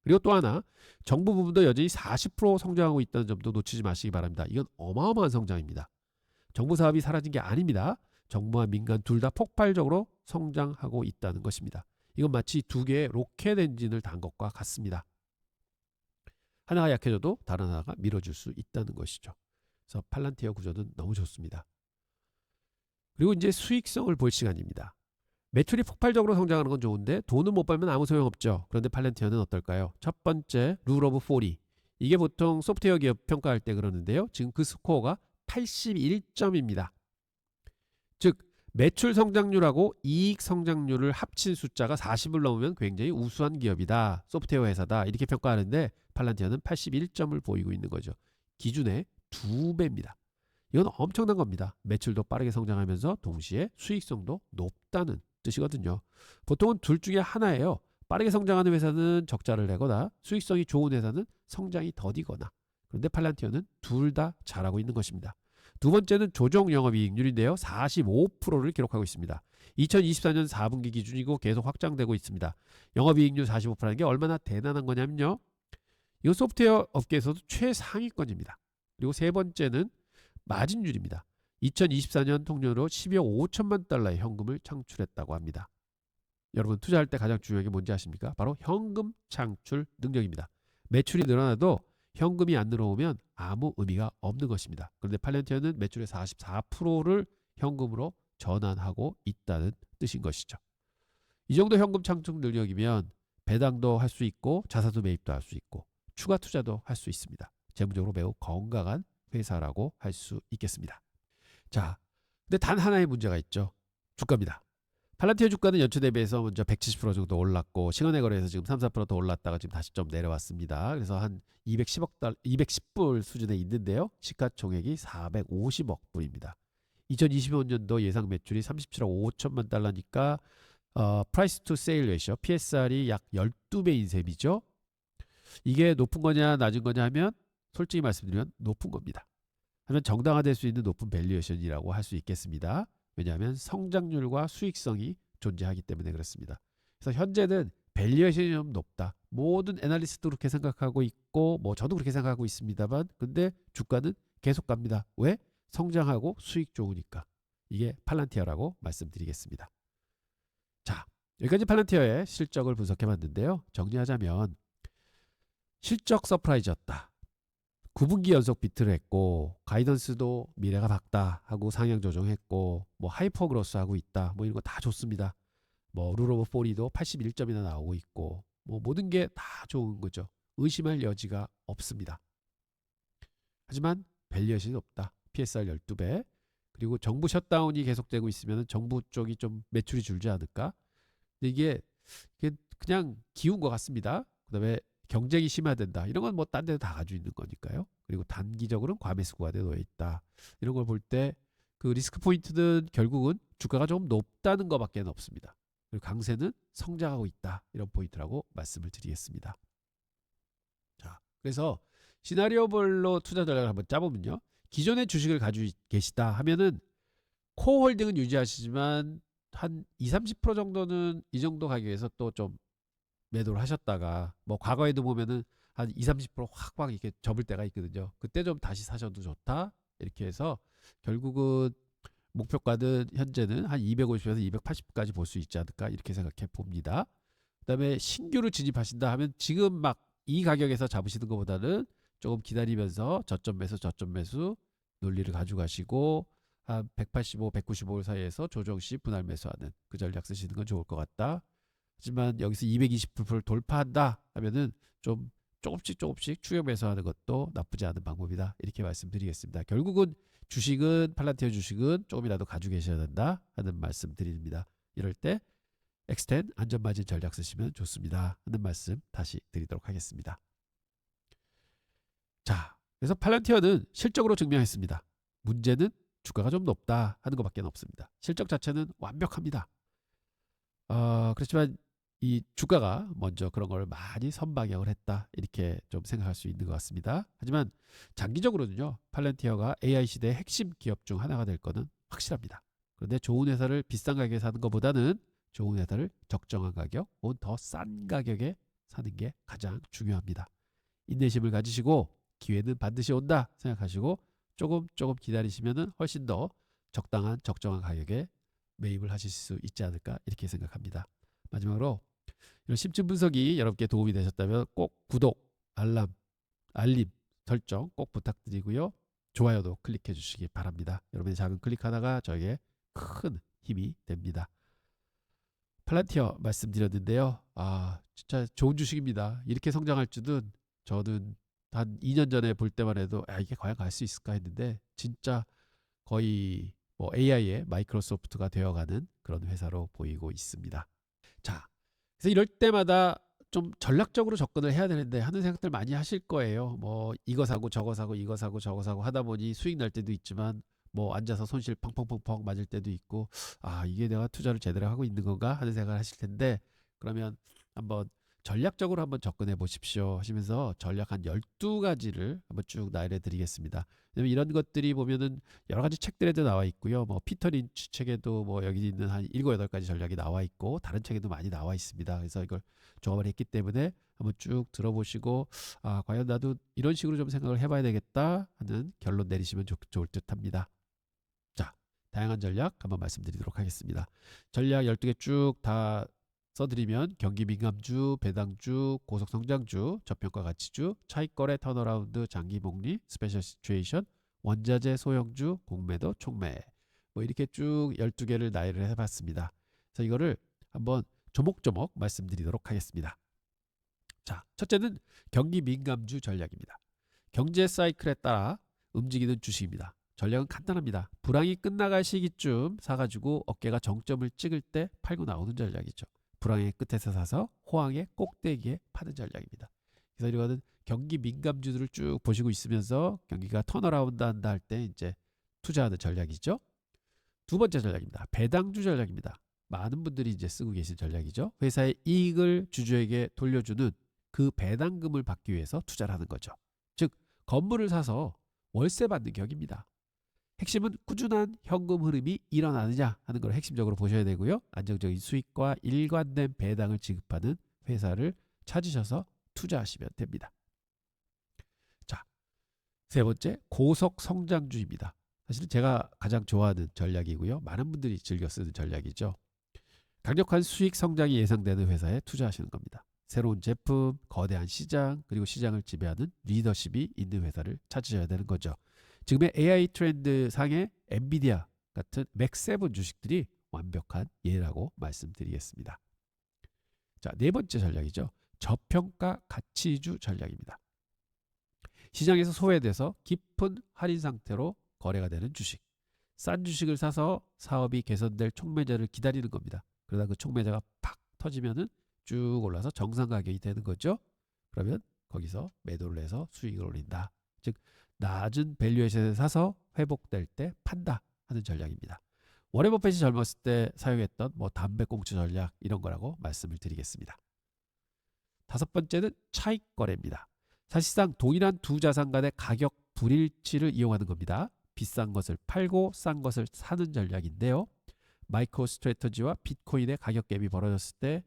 그리고 또 하나 정부 부분도 여전히 40% 성장하고 있다는 점도 놓치지 마시기 바랍니다. 이건 어마어마한 성장입니다. 정부 사업이 사라진 게 아닙니다. 정부와 민간 둘 다 폭발적으로 성장하고 있다는 것입니다. 이건 마치 두 개의 로켓 엔진을 단 것과 같습니다. 하나가 약해져도 다른 하나가 밀어줄 수 있다는 것이죠. 그래서 팔란티어 구조는 너무 좋습니다. 그리고 이제 수익성을 볼 시간입니다. 매출이 폭발적으로 성장하는 건 좋은데 돈은 못 벌면 아무 소용없죠. 그런데 팔란티어는 어떨까요? 첫 번째 룰 오브 40. 이게 보통 소프트웨어 기업 평가할 때 그러는데요. 지금 그 스코어가 81점입니다. 즉 매출 성장률하고 이익 성장률을 합친 숫자가 40을 넘으면 굉장히 우수한 기업이다. 소프트웨어 회사다. 이렇게 평가하는데 팔란티어는 81점을 보이고 있는 거죠. 기준의 2배입니다. 이건 엄청난 겁니다. 매출도 빠르게 성장하면서 동시에 수익성도 높다는 뜻이거든요. 보통은 둘 중에 하나예요. 빠르게 성장하는 회사는 적자를 내거나 수익성이 좋은 회사는 성장이 더디거나. 그런데 팔란티어는 둘 다 잘하고 있는 것입니다. 두 번째는 조정 영업이익률인데요. 45%를 기록하고 있습니다. 2024년 4분기 기준이고 계속 확장되고 있습니다. 영업이익률 45%라는 게 얼마나 대단한 거냐면요. 이 소프트웨어 업계에서도 최상위권입니다. 그리고 세 번째는 마진율입니다. 2024년 통년으로 12억 5천만 달러의 현금을 창출했다고 합니다. 여러분 투자할 때 가장 중요한 게 뭔지 아십니까? 바로 현금 창출 능력입니다. 매출이 늘어나도 현금이 안 들어오면 아무 의미가 없는 것입니다. 그런데 팔렌티어는 매출의 44%를 현금으로 전환하고 있다는 뜻인 것이죠. 이 정도 현금 창출 능력이면 배당도 할 수 있고 자사주 매입도 할 수 있고 추가 투자도 할 수 있습니다. 재무적으로 매우 건강한 회사라고 할 수 있겠습니다. 자, 근데 단 하나의 문제가 있죠. 주가입니다. 팔란티어 주가는 연초 대비해서 먼저 170% 정도 올랐고 시간의 거래에서 지금 3, 4%더 올랐다가 지금 다시 좀 내려왔습니다. 그래서 한 210불 수준에 있는데요. 시가총액이 450억 불입니다. 2025년도 예상 매출이 37억 5천만 달러니까 프라이스 투 세일 레이셔 PSR이 약 12배인 셈이죠. 이게 높은 거냐 낮은 거냐 하면 솔직히 말씀드리면 높은 겁니다. 하면 정당화될 수 있는 높은 밸류에이션이라고 할 수 있겠습니다. 왜냐하면 성장률과 수익성이 존재하기 때문에 그렇습니다. 그래서 현재는 밸류에이션이 좀 높다. 모든 애널리스트도 그렇게 생각하고 있고 뭐 저도 그렇게 생각하고 있습니다만 근데 주가는 계속 갑니다. 왜? 성장하고 수익 좋으니까. 이게 팔란티어라고 말씀드리겠습니다. 자, 여기까지 팔란티어의 실적을 분석해 봤는데요. 정리하자면 실적 서프라이즈였다. 9분기 연속 비트를 했고 가이던스도 미래가 밝다 하고 상향 조정했고 뭐 하이퍼 그로스 하고 있다 뭐 이런 거 다 좋습니다. 뭐 룰 오브 40도 81점이나 나오고 있고 뭐 모든 게 다 좋은 거죠. 의심할 여지가 없습니다. 하지만 밸류에이션이 없다. PSR 12배 그리고 정부 셧다운이 계속되고 있으면 정부 쪽이 좀 매출이 줄지 않을까. 근데 이게 그냥 기운 것 같습니다. 그 다음에 경쟁이 심화된다. 이런 건 뭐 딴 데도 다 가지고 있는 거니까요. 그리고 단기적으로는 과매수 구간에 놓여 있다. 이런 걸 볼 때 그 리스크 포인트는 결국은 주가가 조금 높다는 것밖에 없습니다. 그리고 강세는 성장하고 있다. 이런 포인트라고 말씀을 드리겠습니다. 자, 그래서 시나리오별로 투자 전략을 한번 짜보면요. 기존의 주식을 가지고 계시다 하면은 코어 홀딩은 유지하시지만 한 20, 30% 정도는 이 정도 가격에서 또 좀 매도를 하셨다가 뭐 과거에도 보면은 한 20, 30% 확 이렇게 접을 때가 있거든요. 그때 좀 다시 사셔도 좋다. 이렇게 해서 결국은 목표가는 현재는 한 250에서 280까지 볼 수 있지 않을까 이렇게 생각해 봅니다. 그다음에 신규로 진입하신다 하면 지금 막 이 가격에서 잡으시는 것보다는 조금 기다리면서 저점 매수 논리를 가져가시고 한 185, 195 사이에서 조정 시 분할 매수하는 그 전략 쓰시는 건 좋을 것 같다. 하지만 여기서 220불을 돌파한다 하면은 좀 조금씩 추격 매수하는 것도 나쁘지 않은 방법이다. 이렇게 말씀드리겠습니다. 결국은 주식은 팔란티어 주식은 조금이라도 가지고 계셔야 된다 하는 말씀 드립니다. 이럴 때 엑스텐 안전마진 전략 쓰시면 좋습니다 하는 말씀 다시 드리도록 하겠습니다. 자, 그래서 팔란티어는 실적으로 증명했습니다. 문제는 주가가 좀 높다 하는 것밖에 없습니다. 실적 자체는 완벽합니다. 그렇지만 이 주가가 먼저 그런 걸 많이 선방향을 했다 이렇게 좀 생각할 수 있는 것 같습니다. 하지만 장기적으로는요 팔란티어가 AI 시대의 핵심 기업 중 하나가 될 거는 확실합니다. 그런데 좋은 회사를 비싼 가격에 사는 것보다는 좋은 회사를 적정한 가격 혹은 더 싼 가격에 사는 게 가장 중요합니다. 인내심을 가지시고 기회는 반드시 온다 생각하시고 조금 기다리시면 훨씬 더 적정한 가격에 매입을 하실 수 있지 않을까 이렇게 생각합니다. 마지막으로 이런 심층 분석이 여러분께 도움이 되셨다면 꼭 구독, 알림 설정 꼭 부탁드리고요. 좋아요도 클릭해 주시기 바랍니다. 여러분의 작은 클릭 하나가 저에게 큰 힘이 됩니다. 팔란티어 말씀드렸는데요. 진짜 좋은 주식입니다. 이렇게 성장할 줄은 저는 한 2년 전에 볼 때만 해도 이게 과연 갈 수 있을까 했는데 진짜 거의 뭐 AI의 마이크로소프트가 되어가는 그런 회사로 보이고 있습니다. 자, 그래서 이럴 때마다 좀 전략적으로 접근을 해야 되는데 하는 생각들 많이 하실 거예요. 뭐 이거 사고 저거 사고 이거 사고 저거 사고 하다 보니 수익 날 때도 있지만 뭐 앉아서 손실 펑펑펑펑 맞을 때도 있고 이게 내가 투자를 제대로 하고 있는 건가 하는 생각을 하실 텐데 그러면 한번 전략적으로 한번 접근해 보십시오 하시면서 전략 한 12가지를 한번 쭉 나열해 드리겠습니다. 왜냐면 이런 것들이 보면은 여러 가지 책들에도 나와 있고요. 뭐 피터 린치 책에도 뭐 여기 있는 한 7, 8가지 전략이 나와 있고 다른 책에도 많이 나와 있습니다. 그래서 이걸 종합을 했기 때문에 한번 쭉 들어보시고 아, 과연 나도 이런 식으로 좀 생각을 해봐야 되겠다 하는 결론 내리시면 좋을 듯 합니다. 자, 다양한 전략 한번 말씀드리도록 하겠습니다. 전략 12개 쭉 다 써드리면 경기 민감주, 배당주, 고속성장주, 저평가 가치주, 차익거래 턴어라운드, 장기복리, 스페셜 시츄에이션, 원자재 소형주, 공매도, 촉매 뭐 이렇게 쭉 12개를 나열을 해봤습니다. 그래서 이거를 한번 조목조목 말씀드리도록 하겠습니다. 자, 첫째는 경기 민감주 전략입니다. 경제 사이클에 따라 움직이는 주식입니다. 전략은 간단합니다. 불황이 끝나갈 시기쯤 사가지고 어깨가 정점을 찍을 때 팔고 나오는 전략이죠. 불황의 끝에서 사서 호황의 꼭대기에 파는 전략입니다. 그래서 이거는 경기 민감주들을 쭉 보시고 있으면서 경기가 턴어라운드 한다 할 때 이제 투자하는 전략이죠. 두 번째 전략입니다. 배당주 전략입니다. 많은 분들이 이제 쓰고 계신 전략이죠. 회사의 이익을 주주에게 돌려주는 그 배당금을 받기 위해서 투자를 하는 거죠. 즉 건물을 사서 월세 받는 격입니다. 핵심은 꾸준한 현금 흐름이 일어나느냐 하는 걸 핵심적으로 보셔야 되고요. 안정적인 수익과 일관된 배당을 지급하는 회사를 찾으셔서 투자하시면 됩니다. 자, 세 번째 고속 성장주입니다. 사실은 제가 가장 좋아하는 전략이고요. 많은 분들이 즐겨 쓰는 전략이죠. 강력한 수익 성장이 예상되는 회사에 투자하시는 겁니다. 새로운 제품, 거대한 시장, 그리고 시장을 지배하는 리더십이 있는 회사를 찾으셔야 되는 거죠. 지금의 AI 트렌드 상의 엔비디아 같은 맥7 주식들이 완벽한 예라고 말씀드리겠습니다. 자, 네 번째 전략이죠. 저평가 가치주 전략입니다. 시장에서 소외돼서 깊은 할인 상태로 거래가 되는 주식. 싼 주식을 사서 사업이 개선될 촉매자를 기다리는 겁니다. 그러다 그 촉매자가 팍 터지면은 쭉 올라서 정상 가격이 되는 거죠. 그러면 거기서 매도를 해서 수익을 올린다. 즉 낮은 밸류에이션을 사서 회복될 때 판다 하는 전략입니다. 워렌 버핏이 젊었을 때 사용했던 뭐 담배꽁초 전략 이런 거라고 말씀을 드리겠습니다. 다섯 번째는 차익 거래입니다. 사실상 동일한 두 자산 간의 가격 불일치를 이용하는 겁니다. 비싼 것을 팔고 싼 것을 사는 전략인데요. 마이크로 스트래터지와 비트코인의 가격 갭이 벌어졌을 때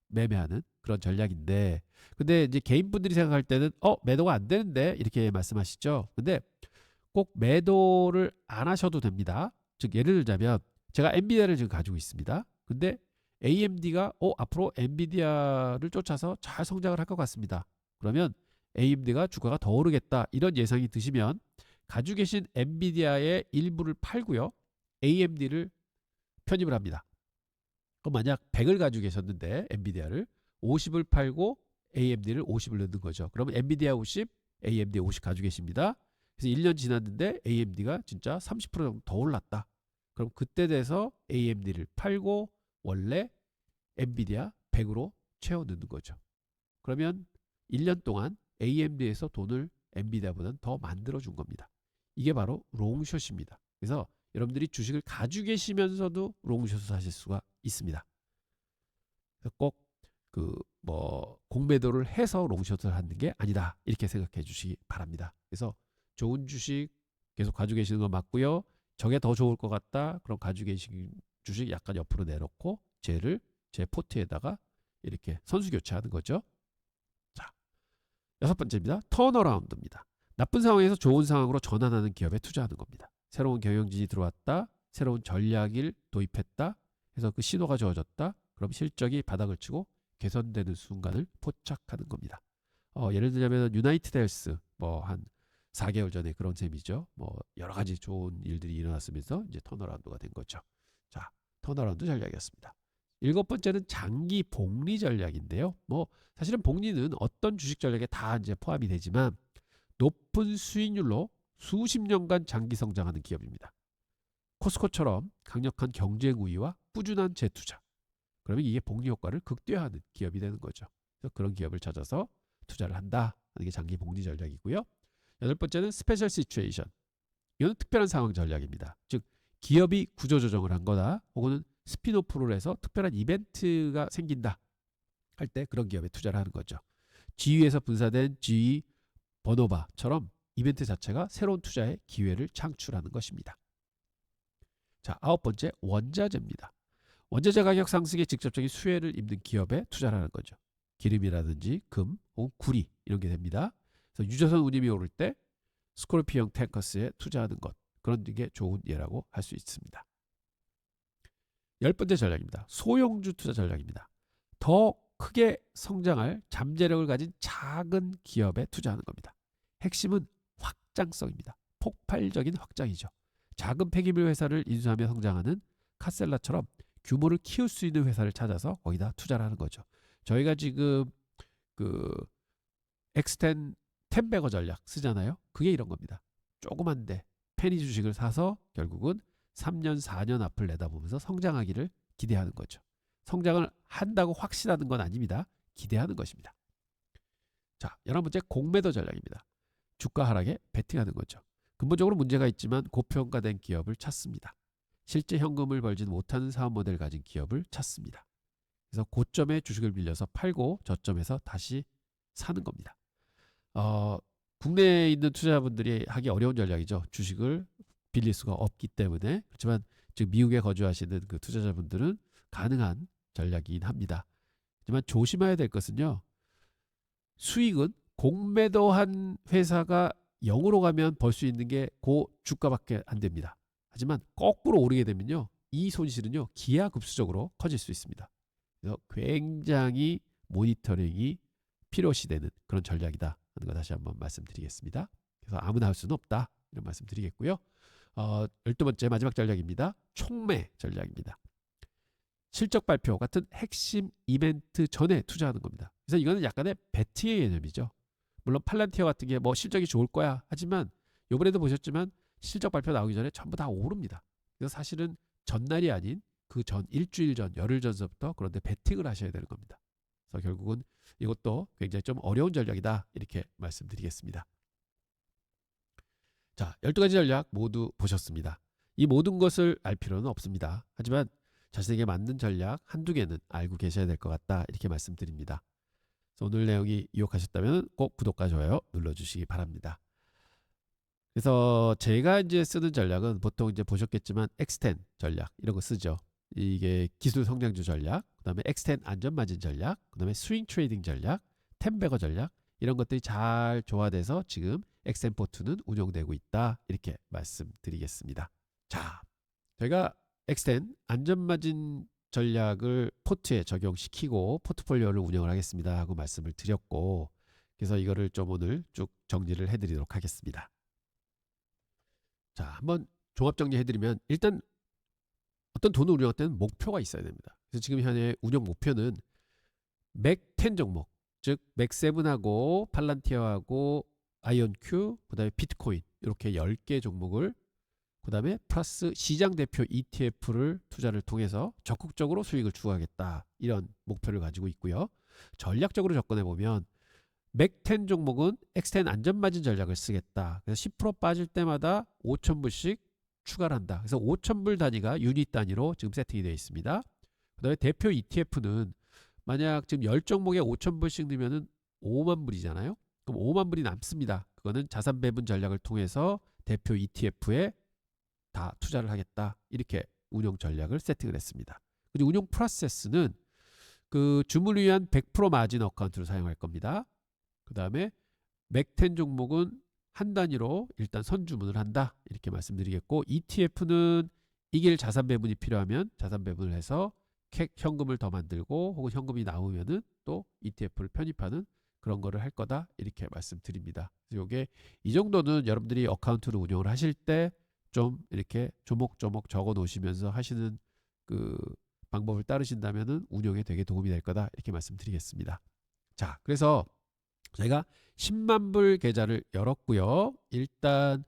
매매하는 그런 전략인데, 근데 이제 개인분들이 생각할 때는 매도가 안 되는데 이렇게 말씀하시죠. 근데 꼭 매도를 안 하셔도 됩니다. 즉 예를 들자면 제가 엔비디아를 지금 가지고 있습니다. 근데 AMD가 앞으로 엔비디아를 쫓아서 잘 성장을 할 것 같습니다. 그러면 AMD가 주가가 더 오르겠다 이런 예상이 드시면 가지고 계신 엔비디아의 일부를 팔고요. AMD를 편입을 합니다. 그럼 만약 100을 가지고 계셨는데 엔비디아를 50을 팔고 AMD를 50을 넣는 거죠. 그러면 엔비디아 50, AMD 50 가지고 계십니다. 그래서 1년 지났는데 AMD가 진짜 30% 정도 더 올랐다. 그럼 그때 돼서 AMD를 팔고 원래 엔비디아 100으로 채워 넣는 거죠. 그러면 1년 동안 AMD에서 돈을 엔비디아보다는 더 만들어 준 겁니다. 이게 바로 롱숏입니다. 그래서 여러분들이 주식을 가지고 계시면서도 롱숏을 사실 수가 있습니다. 꼭 공매도를 해서 롱숏을 하는 게 아니다 이렇게 생각해 주시기 바랍니다. 그래서 좋은 주식 계속 가지고 계시는 거 맞고요. 저게 더 좋을 것 같다. 그럼 가지고 계신 주식 약간 옆으로 내놓고 쟤를 제 포트에다가 이렇게 선수 교체하는 거죠. 자, 여섯 번째입니다. 턴어라운드입니다. 나쁜 상황에서 좋은 상황으로 전환하는 기업에 투자하는 겁니다. 새로운 경영진이 들어왔다. 새로운 전략을 도입했다. 해서 그 신호가 주어졌다. 그럼 실적이 바닥을 치고 개선되는 순간을 포착하는 겁니다. 예를 들자면 유나이티드 헬스 한 4개월 전에 그런 셈이죠. 여러 가지 좋은 일들이 일어났으면서 이제 턴어라운드가 된 거죠. 자, 턴어라운드 전략이었습니다. 일곱 번째는 장기 복리 전략인데요. 사실은 복리는 어떤 주식 전략에 다 이제 포함이 되지만 높은 수익률로 수십 년간 장기 성장하는 기업입니다. 코스코처럼 강력한 경쟁 우위와 꾸준한 재투자. 그러면 이게 복리 효과를 극대화하는 기업이 되는 거죠. 그래서 그런 기업을 찾아서 투자를 한다 하는 게 장기 복리 전략이고요. 여덟 번째는 스페셜 시츄에이션. 이건 특별한 상황 전략입니다. 즉 기업이 구조조정을 한 거다 혹은 스피노프를 해서 특별한 이벤트가 생긴다 할 때 그런 기업에 투자를 하는 거죠. GE에서 분사된 GE 버노바처럼 이벤트 자체가 새로운 투자의 기회를 창출하는 것입니다. 자, 9번째 원자재입니다. 원자재 가격 상승에 직접적인 수혜를 입는 기업에 투자를 하는 거죠. 기름이라든지 금, 혹은 구리 이런 게 됩니다. 그래서 유조선 운임이 오를 때 스콜피형 탱커스에 투자하는 것, 그런 게 좋은 예라고 할 수 있습니다. 10번째 전략입니다. 소형주 투자 전략입니다. 더 크게 성장할 잠재력을 가진 작은 기업에 투자하는 겁니다. 핵심은 확장성입니다. 폭발적인 확장이죠. 작은 폐기물 회사를 인수하며 성장하는 카셀라처럼 규모를 키울 수 있는 회사를 찾아서 거기다 투자를 하는 거죠. 저희가 지금 그 엑스텐 텐베거 전략 쓰잖아요. 그게 이런 겁니다. 조그만데 페니 주식을 사서 결국은 3년 4년 앞을 내다보면서 성장하기를 기대하는 거죠. 성장을 한다고 확신하는 건 아닙니다. 기대하는 것입니다. 자, 11번째 공매도 전략입니다. 주가 하락에 베팅하는 거죠. 근본적으로 문제가 있지만 고평가된 기업을 찾습니다. 실제 현금을 벌지 못하는 사업 모델을 가진 기업을 찾습니다. 그래서 고점에 주식을 빌려서 팔고 저점에서 다시 사는 겁니다. 국내에 있는 투자자분들이 하기 어려운 전략이죠. 주식을 빌릴 수가 없기 때문에. 그렇지만 지금 미국에 거주하시는 그 투자자분들은 가능한 전략이긴 합니다. 하지만 조심해야 될 것은요. 수익은 공매도한 회사가 0으로 가면 벌 수 있는 게 그 주가밖에 안 됩니다. 하지만 거꾸로 오르게 되면요. 이 손실은요. 기하급수적으로 커질 수 있습니다. 그래서 굉장히 모니터링이 필요시되는 그런 전략이다 하는 거 다시 한번 말씀드리겠습니다. 그래서 아무나 할 수는 없다 이런 말씀 드리겠고요. 12번째 마지막 전략입니다. 촉매 전략입니다. 실적 발표 같은 핵심 이벤트 전에 투자하는 겁니다. 그래서 이거는 약간의 베팅의 개념이죠. 물론 팔란티어 같은 게 뭐 실적이 좋을 거야 하지만 이번에도 보셨지만 실적 발표 나오기 전에 전부 다 오릅니다. 그래서 사실은 전날이 아닌 그 전 일주일 전 열흘 전서부터 그런데 베팅을 하셔야 되는 겁니다. 그래서 결국은 이것도 굉장히 좀 어려운 전략이다 이렇게 말씀드리겠습니다. 자, 12가지 전략 모두 보셨습니다. 이 모든 것을 알 필요는 없습니다. 하지만 자신에게 맞는 전략 한두 개는 알고 계셔야 될 것 같다 이렇게 말씀드립니다. 그래서 오늘 내용이 유혹하셨다면 꼭 구독과 좋아요 눌러주시기 바랍니다. 그래서 제가 이제 쓰는 전략은 보통 이제 보셨겠지만 엑스텐 전략 이런 거 쓰죠. 이게 기술 성장주 전략, 그 다음에 엑스텐 안전마진 전략, 그 다음에 스윙 트레이딩 전략, 텐베거 전략 이런 것들이 잘 조화돼서 지금 엑스텐 포트는 운영되고 있다 이렇게 말씀드리겠습니다. 자, 저희가 엑스텐 안전마진 전략을 포트에 적용시키고 포트폴리오를 운영을 하겠습니다 하고 말씀을 드렸고 그래서 이거를 좀 오늘 쭉 정리를 해드리도록 하겠습니다. 자, 한번 종합 정리해드리면 일단 어떤 돈을 운영할 때는 목표가 있어야 됩니다. 그래서 지금 현재 운영 목표는 맥10 종목, 즉 맥7하고 팔란티어하고 아이언큐, 그 다음에 비트코인 이렇게 10개 종목을 그 다음에 플러스 시장 대표 ETF를 투자를 통해서 적극적으로 수익을 추구하겠다 이런 목표를 가지고 있고요. 전략적으로 접근해 보면 맥10 종목은 엑스텐 안전마진 전략을 쓰겠다. 그래서 10% 빠질 때마다 5,000불씩 추가를 한다. 그래서 5,000불 단위가 유닛 단위로 지금 세팅이 되어 있습니다. 그 다음에 대표 ETF는 만약 지금 10종목에 5,000불씩 넣으면 5만 불이잖아요. 그럼 5만 불이 남습니다. 그거는 자산 배분 전략을 통해서 대표 ETF에 다 투자를 하겠다. 이렇게 운영 전략을 세팅을 했습니다. 그리고 운용 프로세스는 그 주문을 위한 100% 마진 어카운트를 사용할 겁니다. 그 다음에 맥10 종목은 한 단위로 일단 선주문을 한다 이렇게 말씀드리겠고 ETF는 이길 자산 배분이 필요하면 자산 배분을 해서 현금을 더 만들고 혹은 현금이 나오면은 또 ETF를 편입하는 그런 거를 할 거다 이렇게 말씀드립니다. 그래서 이게 이 정도는 여러분들이 어카운트를 운영을 하실 때 좀 이렇게 조목조목 적어 놓으시면서 하시는 그 방법을 따르신다면은 운영에 되게 도움이 될 거다 이렇게 말씀드리겠습니다. 자, 그래서 저희가 10만 불 계좌를 열었고요. 일단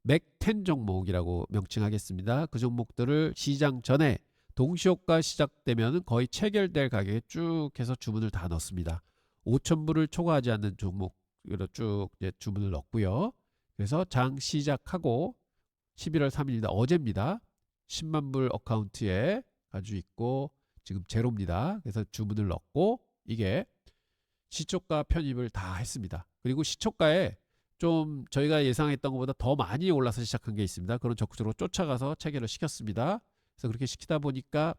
맥10 종목이라고 명칭하겠습니다. 그 종목들을 시장 전에 동시효과 시작되면 거의 체결될 가격에 쭉 해서 주문을 다 넣습니다. 5,000불을 초과하지 않는 종목으로 쭉 이제 주문을 넣고요. 그래서 장 시작하고 11월 3일입니다. 어제입니다. 10만 불 어카운트에 가지고 있고 지금 제로입니다. 그래서 주문을 넣고 이게 시초가 편입을 다 했습니다. 그리고 시초가에 좀 저희가 예상했던 것보다 더 많이 올라서 시작한 게 있습니다. 그런 적극적으로 쫓아가서 체결을 시켰습니다. 그래서 그렇게 시키다 보니까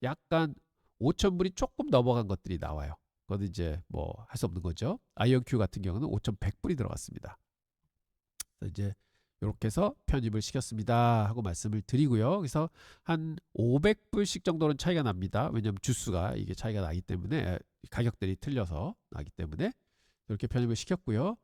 약간 5,000불이 조금 넘어간 것들이 나와요. 그건 이제 뭐 할 수 없는 거죠. 아이언큐 같은 경우는 5,100불이 들어갔습니다. 그래서 이제 이렇게 해서 편입을 시켰습니다 하고 말씀을 드리고요. 그래서 한 500불씩 정도는 차이가 납니다. 왜냐하면 주수가 이게 차이가 나기 때문에, 가격들이 틀려서 나기 때문에 이렇게 편입을 시켰고요.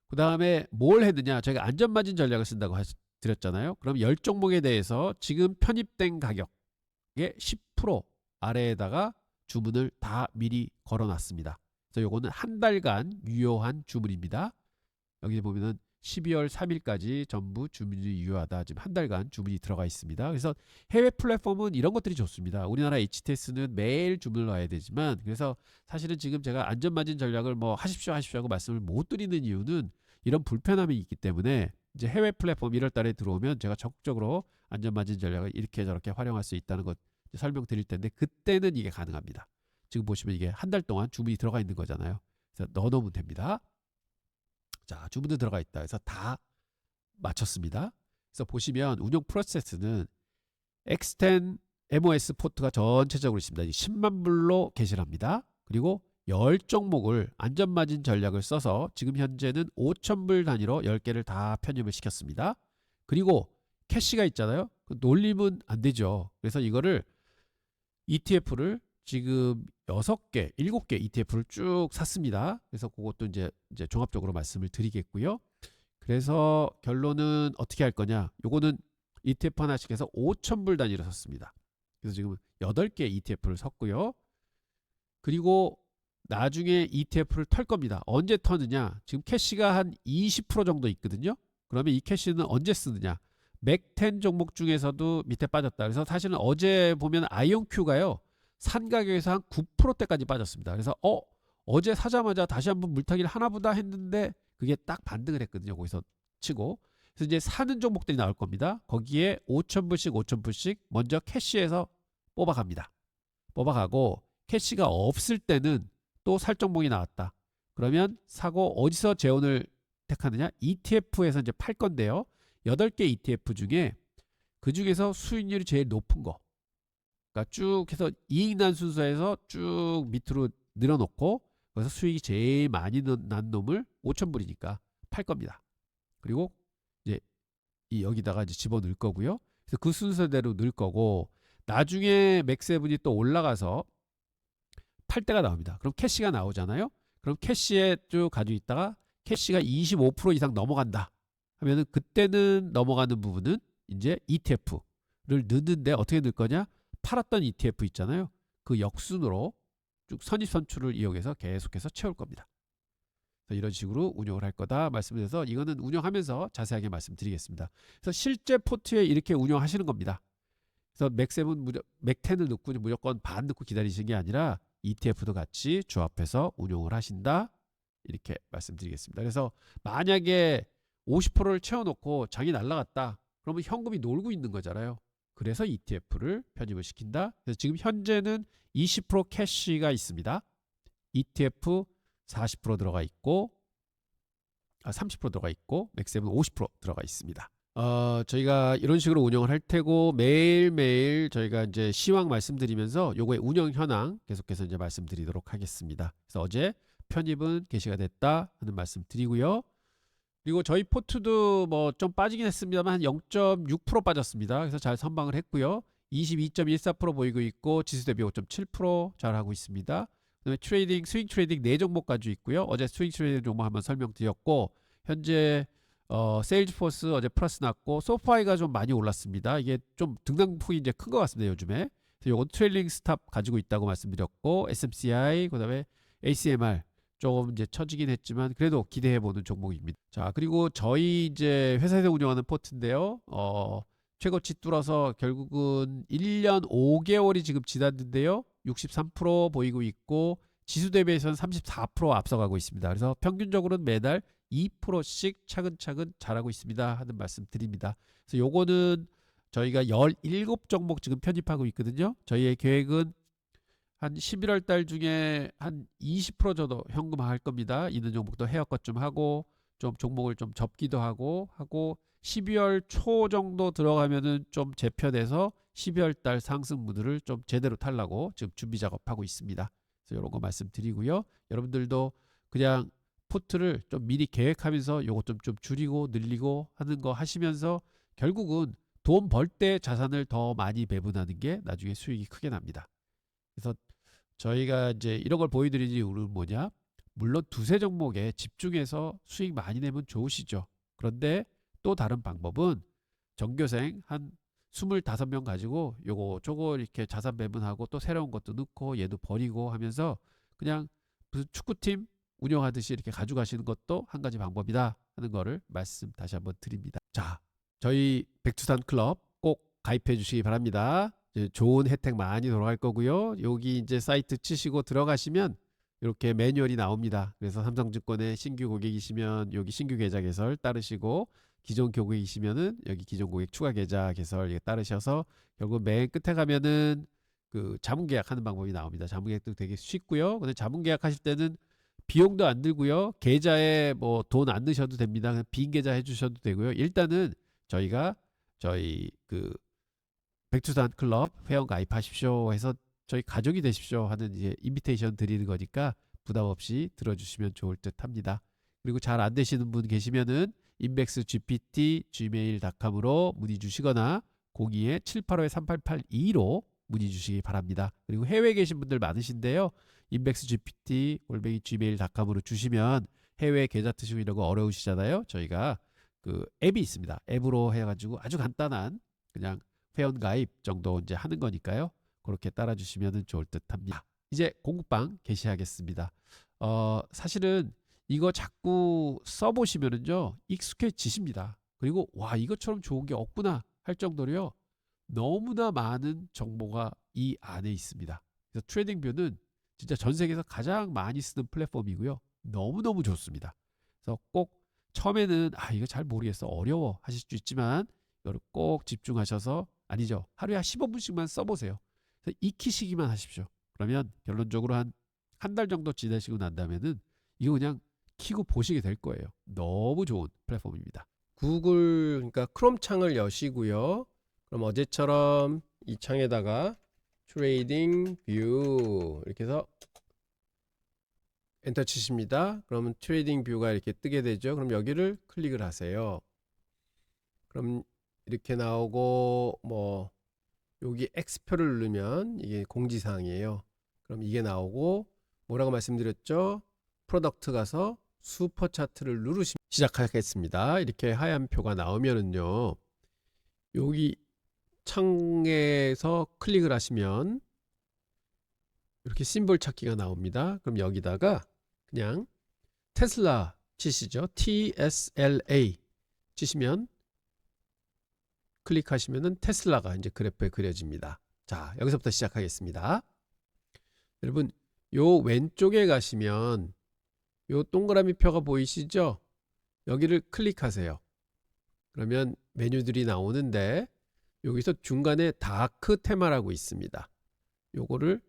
그 다음에 뭘 했느냐, 저희가 안전마진 전략을 쓴다고 드렸잖아요. 그럼 10종목에 대해서 지금 편입된 가격의 10% 아래에다가 주문을 다 미리 걸어놨습니다. 그래서 요거는 한 달간 유효한 주문입니다. 여기 보면은 12월 3일까지 전부 주문이 유효하다. 지금 한 달간 주문이 들어가 있습니다. 그래서 해외 플랫폼은 이런 것들이 좋습니다. 우리나라 HTS는 매일 주문을 넣어야 되지만, 그래서 사실은 지금 제가 안전마진 전략을 뭐 하십시오 하고 말씀을 못 드리는 이유는 이런 불편함이 있기 때문에, 이제 해외 플랫폼 1월 달에 들어오면 제가 적극적으로 안전마진 전략을 이렇게 저렇게 활용할 수 있다는 것 설명드릴 텐데, 그때는 이게 가능합니다. 지금 보시면 이게 한 달 동안 주문이 들어가 있는 거잖아요. 그래서 넣어놓으면 됩니다. 자, 주문도 들어가 있다. 그래서 다 마쳤습니다. 그래서 보시면 운용 프로세스는 X10 MOS 포트가 전체적으로 있습니다. 10만 불로 게시를 합니다. 그리고 10종목을 안전마진 전략을 써서 지금 현재는 5,000불 단위로 10개를 다 편입을 시켰습니다. 그리고 캐시가 있잖아요. 놀리면 안 되죠. 그래서 이거를 ETF를 지금 6개, 7개 ETF를 쭉 샀습니다. 그래서 그것도 이제 종합적으로 말씀을 드리겠고요. 그래서 결론은 어떻게 할 거냐? 요거는 ETF 하나씩 해서 5,000불 단위로 샀습니다. 그래서 지금 8개 ETF를 샀고요. 그리고 나중에 ETF를 털 겁니다. 언제 터느냐? 지금 캐시가 한 20% 정도 있거든요. 그러면 이 캐시는 언제 쓰느냐? 맥10 종목 중에서도 밑에 빠졌다. 그래서 사실은 어제 보면 아이온큐가요, 산 가격에서 한 9%대까지 빠졌습니다. 그래서 어제 사자마자 다시 한번 물타기를 하나보다 했는데 그게 딱 반등을 했거든요. 거기서 치고. 그래서 이제 사는 종목들이 나올 겁니다. 거기에 5,000불씩 5,000불씩 먼저 캐시해서 뽑아갑니다. 뽑아가고 캐시가 없을 때는 또 살 종목이 나왔다. 그러면 사고 어디서 재원을 택하느냐? ETF에서 이제 팔 건데요. 8개 ETF 중에 그 중에서 수익률이 제일 높은 거, 그러니까 쭉 해서 이익난 순서에서 쭉 밑으로 늘어놓고 그래서 수익이 제일 많이 난 놈을 5,000불이니까 팔 겁니다. 그리고 이제 여기다가 이제 집어넣을 거고요. 그래서 그 순서대로 넣을 거고, 나중에 맥세븐이 또 올라가서 팔 때가 나옵니다. 그럼 캐시가 나오잖아요. 그럼 캐시에 쭉 가지고 있다가 캐시가 25% 이상 넘어간다 하면은, 그때는 넘어가는 부분은 이제 ETF를 넣는데 어떻게 넣을 거냐? 팔았던 ETF 있잖아요. 그 역순으로 쭉 선입선출을 이용해서 계속해서 채울 겁니다. 이런 식으로 운영을 할 거다 말씀드려서, 이거는 운영하면서 자세하게 말씀드리겠습니다. 그래서 실제 포트에 이렇게 운영하시는 겁니다. 그래서 맥10을 넣고 무조건 반 넣고 기다리시는 게 아니라 ETF도 같이 조합해서 운용을 하신다, 이렇게 말씀드리겠습니다. 그래서 만약에 50%를 채워놓고 장이 날라갔다 그러면 현금이 놀고 있는 거잖아요. 그래서 ETF를 편입을 시킨다. 그래서 지금 현재는 20% 캐시가 있습니다. ETF 40% 들어가 있고 30% 들어가 있고 맥세븐 50% 들어가 있습니다. 저희가 이런 식으로 운영을 할 테고, 매일매일 저희가 이제 시황 말씀드리면서 요거의 운영 현황 계속해서 이제 말씀드리도록 하겠습니다. 그래서 어제 편입은 개시가 됐다 하는 말씀 드리고요. 그리고 저희 포트도 뭐 좀 빠지긴 했습니다만 한 0.6% 빠졌습니다. 그래서 잘 선방을 했고요. 22.14% 보이고 있고 지수 대비 5.7% 잘하고 있습니다. 그다음에 트레이딩, 스윙 트레이딩 4종목 가지고 있고요. 어제 스윙 트레이딩 종목 한번 설명드렸고, 현재 세일즈포스 어제 플러스 났고, 소파이가 좀 많이 올랐습니다. 이게 좀 등락폭이 이제 큰 것 같습니다, 요즘에. 그래서 요건 트레일링 스탑 가지고 있다고 말씀드렸고, SMCI, 그다음에 ACMR 조금 이제 처지긴 했지만 그래도 기대해보는 종목입니다. 자, 그리고 저희 이제 회사에서 운영하는 포트인데요. 최고치 뚫어서 결국은 1년 5개월이 지금 지났는데요. 63% 보이고 있고 지수 대비해서는 34% 앞서가고 있습니다. 그래서 평균적으로는 매달 2%씩 차근차근 잘하고 있습니다 하는 말씀 드립니다. 그래서 요거는 저희가 17종목 지금 편입하고 있거든요. 저희의 계획은 한 11월 달 중에 한 20% 정도 현금화할 겁니다. 있는 종목도 헤어컷 좀 하고 좀 종목을 좀 접기도 하고 12월 초 정도 들어가면은 좀 재편해서 12월 달 상승 무드를 좀 제대로 타려고 지금 준비 작업하고 있습니다. 그래서 이런 거 말씀드리고요. 여러분들도 그냥 포트를 좀 미리 계획하면서 요거 좀 줄이고 늘리고 하는 거 하시면서 결국은 돈 벌 때 자산을 더 많이 배분하는 게 나중에 수익이 크게 납니다. 그래서 저희가 이제 이런 걸 보여드리는 이유는 뭐냐? 물론 두세 종목에 집중해서 수익 많이 내면 좋으시죠. 그런데 또 다른 방법은 전교생 한 25명 가지고 요거 저거 이렇게 자산 배분하고 또 새로운 것도 넣고 얘도 버리고 하면서 그냥 무슨 축구팀 운영하듯이 이렇게 가져가시는 것도 한 가지 방법이다 하는 거를 말씀 다시 한번 드립니다. 자, 저희 백두산 클럽 꼭 가입해 주시기 바랍니다. 좋은 혜택 많이 돌아갈 거고요. 여기 이제 사이트 치시고 들어가시면 이렇게 매뉴얼이 나옵니다. 그래서 삼성증권의 신규 고객이시면 여기 신규 계좌 개설 따르시고 기존 고객이시면은 여기 기존 고객 추가 계좌 개설 따르셔서 결국 맨 끝에 가면은 그 자문 계약하는 방법이 나옵니다. 자문 계약도 되게 쉽고요. 근데 자문 계약하실 때는 비용도 안 들고요. 계좌에 뭐 돈 안 넣으셔도 됩니다. 그냥 빈 계좌 해주셔도 되고요. 일단은 저희가 저희 그 백두산 클럽 회원 가입하십시오 해서 저희 가족이 되십시오 하는 이제 인비테이션 드리는 거니까 부담 없이 들어주시면 좋을 듯 합니다. 그리고 잘 안 되시는 분 계시면은 inbexgpt@gmail.com으로 문의 주시거나 02-785-3882로 문의 주시기 바랍니다. 그리고 해외에 계신 분들 많으신데요. inbexgpt@gmail.com으로 주시면 해외 계좌 트시고 이런 거 어려우시잖아요. 저희가 그 앱이 있습니다. 앱으로 해가지고 아주 간단한 그냥 회원 가입 정도 이제 하는 거니까요. 그렇게 따라주시면 좋을 듯합니다. 이제 공부방 개시하겠습니다. 사실은 이거 자꾸 써보시면은요 익숙해지십니다. 그리고 와 이것처럼 좋은 게 없구나 할 정도로요 너무나 많은 정보가 이 안에 있습니다. 그래서 트레이딩뷰는 진짜 전 세계에서 가장 많이 쓰는 플랫폼이고요. 너무너무 좋습니다. 그래서 꼭 처음에는 이거 잘 모르겠어 어려워 하실 수 있지만 이거를 꼭 집중하셔서 아니죠. 하루에 한 15분씩만 써보세요. 그래서 익히시기만 하십시오. 그러면 결론적으로 한 달 정도 지내시고 난 다음에는 이거 그냥 키고 보시게 될 거예요. 너무 좋은 플랫폼입니다. 구글 그러니까 크롬 창을 여시고요. 그럼 어제처럼 이 창에다가 트레이딩 뷰 이렇게 해서 엔터 치십니다. 그러면 트레이딩 뷰가 이렇게 뜨게 되죠. 그럼 여기를 클릭을 하세요. 그럼 이렇게 나오고 뭐 여기 X표를 누르면 이게 공지사항이에요. 그럼 이게 나오고 뭐라고 말씀드렸죠? 프로덕트 가서 슈퍼 차트를 누르시면 시작하겠습니다. 이렇게 하얀 표가 나오면은요. 여기 창에서 클릭을 하시면 이렇게 심볼 찾기가 나옵니다. 그럼 여기다가 그냥 테슬라 치시죠. TSLA 치시면 클릭하시면은 테슬라가 이제 그래프에 그려집니다. 자, 여기서부터 시작하겠습니다. 여러분, 요 왼쪽에 가시면 요 동그라미 표가 보이시죠? 여기를 클릭하세요. 그러면 메뉴들이 나오는데 여기서 중간에 다크 테마라고 있습니다. 요거를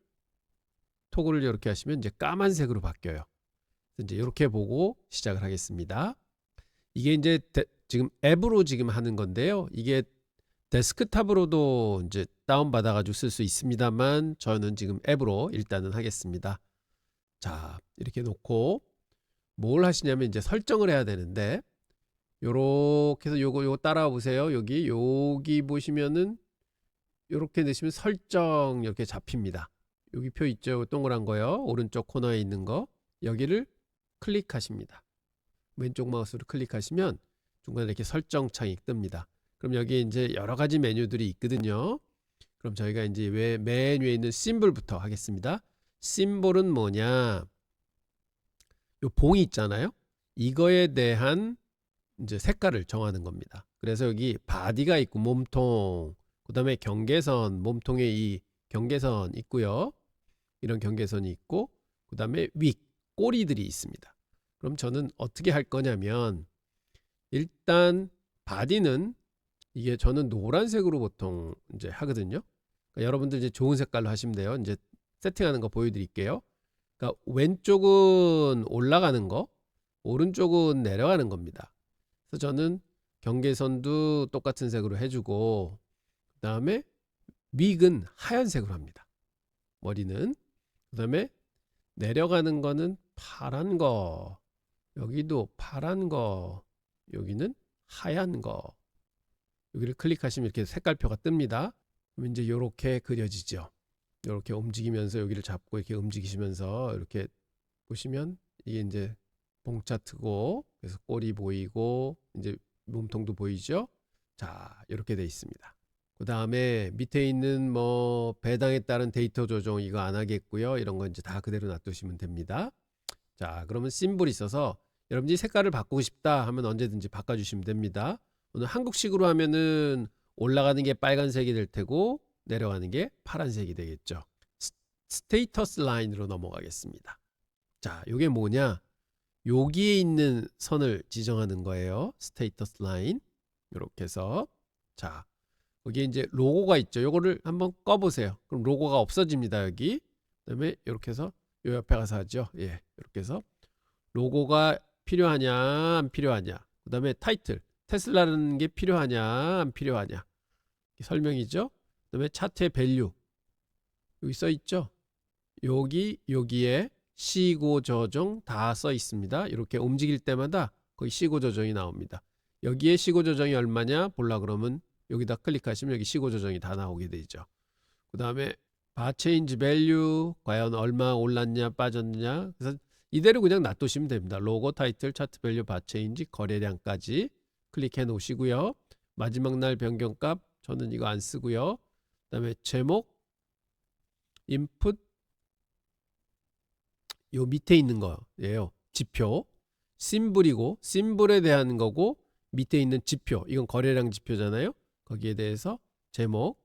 토글을 이렇게 하시면 이제 까만색으로 바뀌어요. 이제 이렇게 보고 시작을 하겠습니다. 이게 이제 지금 앱으로 지금 하는 건데요. 이게 데스크탑으로도 이제 다운받아 가지고 쓸 수 있습니다만 저는 지금 앱으로 일단은 하겠습니다. 자, 이렇게 놓고 뭘 하시냐면 이제 설정을 해야 되는데 요렇게 해서 요거 따라와 보세요. 여기 보시면은 요렇게 넣으시면 설정 이렇게 잡힙니다. 여기 표 있죠? 동그란 거요. 오른쪽 코너에 있는 거. 여기를 클릭하십니다. 왼쪽 마우스로 클릭하시면 중간에 이렇게 설정 창이 뜹니다. 그럼 여기 이제 여러 가지 메뉴들이 있거든요. 그럼 저희가 이제 맨 위에 있는 심볼부터 하겠습니다. 심볼은 뭐냐? 요 봉이 있잖아요. 이거에 대한 이제 색깔을 정하는 겁니다. 그래서 여기 바디가 있고 몸통, 그 다음에 경계선, 몸통에 이 경계선 있고요. 이런 경계선이 있고, 그 다음에 위, 꼬리들이 있습니다. 그럼 저는 어떻게 할 거냐면 일단 바디는 이게 저는 노란색으로 보통 이제 하거든요. 그러니까 여러분들 이제 좋은 색깔로 하시면 돼요. 이제 세팅하는 거 보여드릴게요. 그러니까 왼쪽은 올라가는 거, 오른쪽은 내려가는 겁니다. 그래서 저는 경계선도 똑같은 색으로 해주고, 그 다음에 윅은 하얀색으로 합니다. 머리는. 그 다음에 내려가는 거는 파란 거, 여기도 파란 거, 여기는 하얀 거. 여기를 클릭하시면 이렇게 색깔표가 뜹니다. 그럼 이제 이렇게 그려지죠. 이렇게 움직이면서 여기를 잡고 이렇게 움직이시면서 이렇게 보시면 이게 이제 봉 차트고, 그래서 꼬리 보이고 이제 몸통도 보이죠. 자, 이렇게 돼 있습니다. 그 다음에 밑에 있는 뭐 배당에 따른 데이터 조정 이거 안 하겠고요. 이런 거 이제 다 그대로 놔두시면 됩니다. 자, 그러면 심볼이 있어서 여러분들이 색깔을 바꾸고 싶다 하면 언제든지 바꿔주시면 됩니다. 오늘 한국식으로 하면은 올라가는 게 빨간색이 될 테고 내려가는 게 파란색이 되겠죠. 스테이터스 라인으로 넘어가겠습니다. 자, 이게 뭐냐? 여기에 있는 선을 지정하는 거예요. 스테이터스 라인. 이렇게 해서 자, 여기에 이제 로고가 있죠. 요거를 한번 꺼보세요. 그럼 로고가 없어집니다. 여기. 그다음에 이렇게 해서 요 옆에 가서 하죠. 예, 이렇게 해서 로고가 필요하냐 안 필요하냐. 그다음에 타이틀 테슬라라는 게 필요하냐 안 필요하냐. 설명이죠. 그다음에 차트의 밸류 여기 써 있죠. 여기에 시고 조정 다 써 있습니다. 이렇게 움직일 때마다 거기 시고 조정이 나옵니다. 여기에 시고 조정이 얼마냐 볼라 그러면 여기다 클릭하시면 여기 시고 조정이 다 나오게 되죠. 그 다음에 바 체인지 밸류 과연 얼마 올랐냐 빠졌냐. 그래서 이대로 그냥 놔두시면 됩니다. 로고 타이틀 차트 밸류 바 체인지 거래량까지 클릭해 놓으시고요. 마지막 날 변경값 저는 이거 안 쓰고요. 그 다음에 제목 인풋 요 밑에 있는 거예요. 지표 심볼이고 심볼에 대한 거고 밑에 있는 지표 이건 거래량 지표잖아요. 거기에 대해서 제목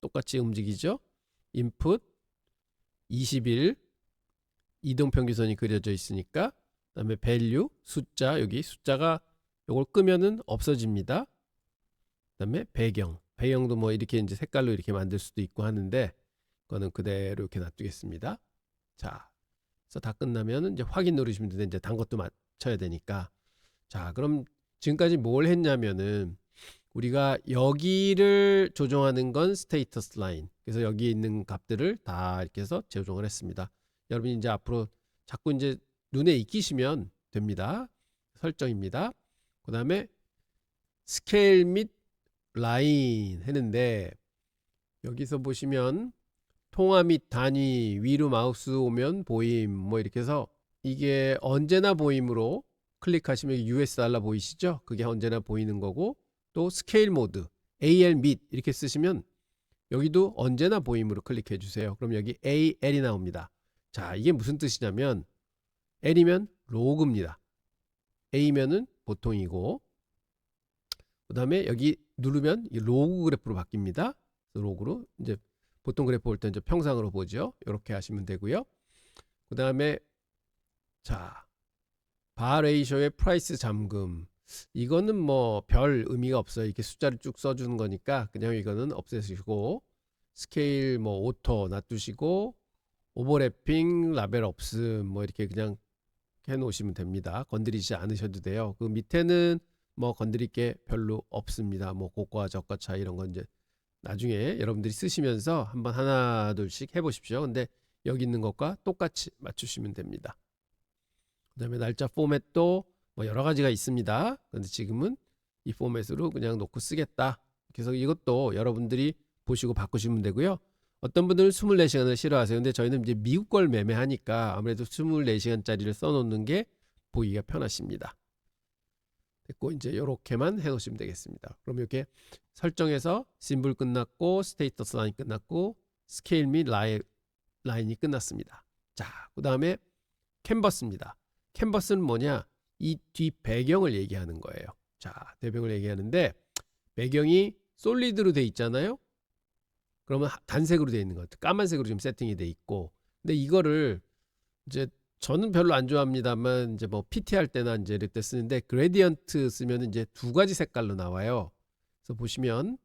똑같이 움직이죠. 인풋 20일 이동평균선이 그려져 있으니까 그 다음에 밸류 숫자 여기 숫자가 요걸 끄면은 없어집니다. 그 다음에 배경도 뭐 이렇게 이제 색깔로 이렇게 만들 수도 있고 하는데 그거는 그대로 이렇게 놔두겠습니다. 자, 그래서 다 끝나면 이제 확인 누르시면 되는데 이제 단 것도 맞춰야 되니까 자, 그럼 지금까지 뭘 했냐면은 우리가 여기를 조정하는 건 스테이터스 라인. 그래서 여기 있는 값들을 다 이렇게 해서 조정을 했습니다. 여러분이 이제 앞으로 자꾸 이제 눈에 익히시면 됩니다. 설정입니다. 그 다음에 스케일 및 라인 했는데 여기서 보시면 통화 및 단위 위로 마우스 오면 보임 뭐 이렇게 해서 이게 언제나 보임으로 클릭하시면 US 달러 보이시죠? 그게 언제나 보이는 거고 또 스케일 모드 AL 및 이렇게 쓰시면 여기도 언제나 보임으로 클릭해 주세요. 그럼 여기 AL이 나옵니다. 자, 이게 무슨 뜻이냐면 L이면 로그입니다. A면은 보통이고 그 다음에 여기 누르면 이 로그 그래프로 바뀝니다. 로그로 이제 보통 그래프 볼 때 이제 평상으로 보죠. 이렇게 하시면 되고요. 그 다음에 자, 바 레이쇼의 프라이스 잠금 이거는 뭐 별 의미가 없어요. 이렇게 숫자를 쭉 써주는 거니까 그냥 이거는 없애시고 스케일 뭐 오토 놔두시고 오버래핑 라벨 없음 뭐 이렇게 그냥 해 놓으시면 됩니다. 건드리지 않으셔도 돼요. 그 밑에는 뭐 건드릴 게 별로 없습니다. 뭐 고가 저가 차이 이런 건 이제 나중에 여러분들이 쓰시면서 한번 하나 둘씩 해보십시오. 근데 여기 있는 것과 똑같이 맞추시면 됩니다. 그 다음에 날짜 포맷도 뭐 여러 가지가 있습니다. 근데 지금은 이 포맷으로 그냥 놓고 쓰겠다. 그래서 이것도 여러분들이 보시고 바꾸시면 되고요. 어떤 분들은 24시간을 싫어하세요. 근데 저희는 이제 미국 걸 매매하니까 아무래도 24시간짜리를 써놓는 게 보기가 편하십니다. 됐고 이제 이렇게만 해놓으시면 되겠습니다. 그럼 이렇게 설정해서 심볼 끝났고 스테이터스 라인 끝났고 스케일 및 라인이 끝났습니다. 자, 그 다음에 캔버스입니다. 캔버스는 뭐냐? 이 뒤 배경을 얘기하는 거예요. 자, 배경을 얘기하는데 배경이 솔리드로 돼 있잖아요. 그러면 단색으로 돼 있는 것 같아요. 까만색으로 지금 세팅이 돼 있고 근데 이거를 이제 저는 별로 안 좋아합니다만 이제 뭐 PT 할 때나 이제 이럴 때 쓰는데 그레디언트 쓰면 이제 두 가지 색깔로 나와요. 그래서 보시면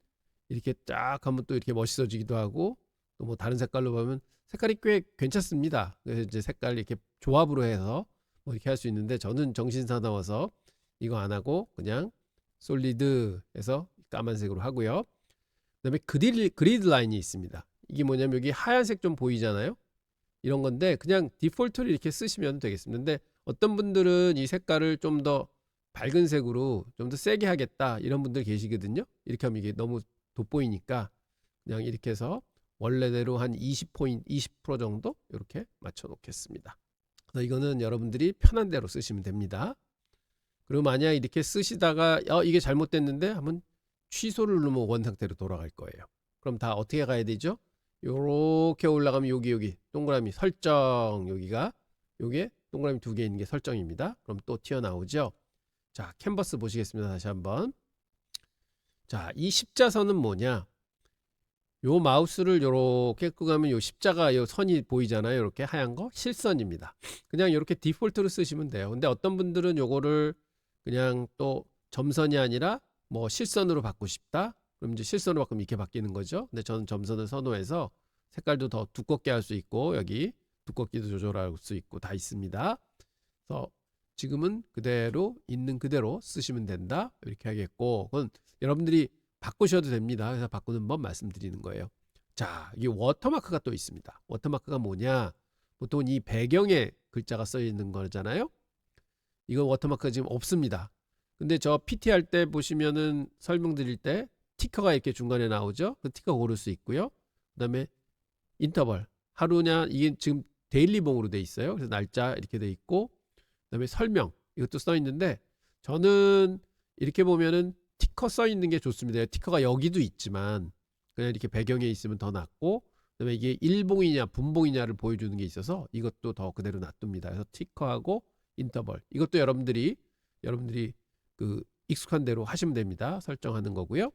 이렇게 딱 하면 또 이렇게 멋있어지기도 하고 또 뭐 다른 색깔로 보면 색깔이 꽤 괜찮습니다. 그래서 이제 색깔 이렇게 조합으로 해서 뭐 이렇게 할 수 있는데 저는 정신 사나워서 이거 안 하고 그냥 솔리드에서 까만색으로 하고요. 그다음에 그리드 라인이 있습니다. 이게 뭐냐면 여기 하얀색 좀 보이잖아요. 이런 건데 그냥 디폴트로 이렇게 쓰시면 되겠습니다. 근데 어떤 분들은 이 색깔을 좀 더 밝은 색으로 좀 더 세게 하겠다 이런 분들 계시거든요. 이렇게 하면 이게 너무 돋보이니까 그냥 이렇게 해서 원래대로 한 20% 정도 이렇게 맞춰 놓겠습니다. 그래서 이거는 여러분들이 편한 대로 쓰시면 됩니다. 그리고 만약 이렇게 쓰시다가 이게 잘못됐는데 한번 취소를 누르면 원 상태로 돌아갈 거예요. 그럼 다 어떻게 가야 되죠? 요렇게 올라가면 여기 동그라미 설정, 여기가 요게 동그라미 2개 있는 게 설정입니다. 그럼 또 튀어나오죠. 자, 캔버스 보시겠습니다. 다시 한번. 자, 이 십자선은 뭐냐? 요 마우스를 요렇게 끄고 가면 요 십자가 요 선이 보이잖아요. 이렇게 하얀 거 실선입니다. 그냥 이렇게 디폴트로 쓰시면 돼요. 근데 어떤 분들은 요거를 그냥 또 점선이 아니라 뭐 실선으로 바꾸고 싶다. 그럼 이제 실선으로 바꾸면 이렇게 바뀌는 거죠. 근데 저는 점선을 선호해서 색깔도 더 두껍게 할 수 있고 여기 두껍기도 조절할 수 있고 다 있습니다. 그래서 지금은 그대로 있는 그대로 쓰시면 된다. 이렇게 하겠고 그건 여러분들이 바꾸셔도 됩니다. 그래서 바꾸는 법 말씀드리는 거예요. 자, 이 워터마크가 또 있습니다. 워터마크가 뭐냐? 보통 이 배경에 글자가 써 있는 거잖아요. 이건 워터마크가 지금 없습니다. 근데 저 PT 할 때 보시면은 설명드릴 때 티커가 이렇게 중간에 나오죠. 그 티커 고를 수 있고요. 그다음에 인터벌 하루냐 이게 지금 데일리봉으로 돼 있어요. 그래서 날짜 이렇게 돼 있고 그다음에 설명 이것도 써 있는데 저는 이렇게 보면은 티커 써 있는 게 좋습니다. 티커가 여기도 있지만 그냥 이렇게 배경에 있으면 더 낫고 그다음에 이게 일봉이냐 분봉이냐를 보여주는 게 있어서 이것도 더 그대로 놔둡니다. 그래서 티커하고 인터벌 이것도 여러분들이 그 익숙한 대로 하시면 됩니다. 설정하는 거고요.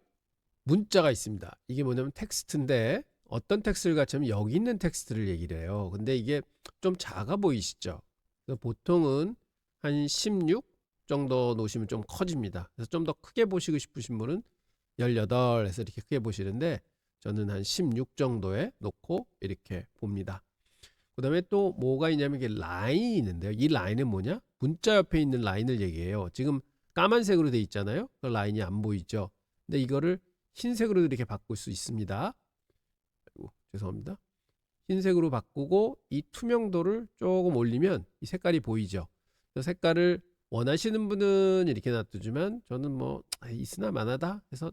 문자가 있습니다. 이게 뭐냐면 텍스트인데 어떤 텍스트를 같이 하면 여기 있는 텍스트를 얘기를 해요. 근데 이게 좀 작아 보이시죠? 그래서 보통은 한 16 정도 놓으시면 좀 커집니다. 그래서 좀 더 크게 보시고 싶으신 분은 18에서 이렇게 크게 보시는데 저는 한 16 정도에 놓고 이렇게 봅니다. 그 다음에 또 뭐가 있냐면 이게 라인이 있는데요. 이 라인은 뭐냐? 문자 옆에 있는 라인을 얘기해요. 지금 까만색으로 돼 있잖아요. 그 라인이 안 보이죠. 근데 이거를 흰색으로 이렇게 바꿀 수 있습니다. 아이고, 죄송합니다. 흰색으로 바꾸고 이 투명도를 조금 올리면 이 색깔이 보이죠. 그 색깔을 원하시는 분은 이렇게 놔두지만 저는 뭐 있으나 마나다 해서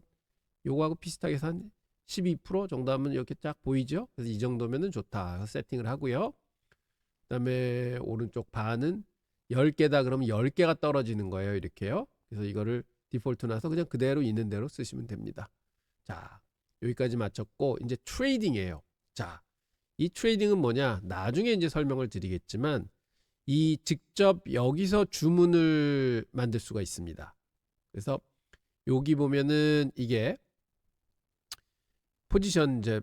요거하고 비슷하게 해서 한 12% 정도 하면 이렇게 쫙 보이죠. 그래서 이 정도면은 좋다 세팅을 하고요. 그 다음에 오른쪽 반은 10개다 그러면 10개가 떨어지는 거예요. 이렇게요. 그래서 이거를 디폴트 놔서 그냥 그대로 있는 대로 쓰시면 됩니다. 자, 여기까지 마쳤고 이제 트레이딩이에요. 자, 이 트레이딩은 뭐냐? 나중에 이제 설명을 드리겠지만 이 직접 여기서 주문을 만들 수가 있습니다. 그래서 여기 보면은 이게 포지션 이제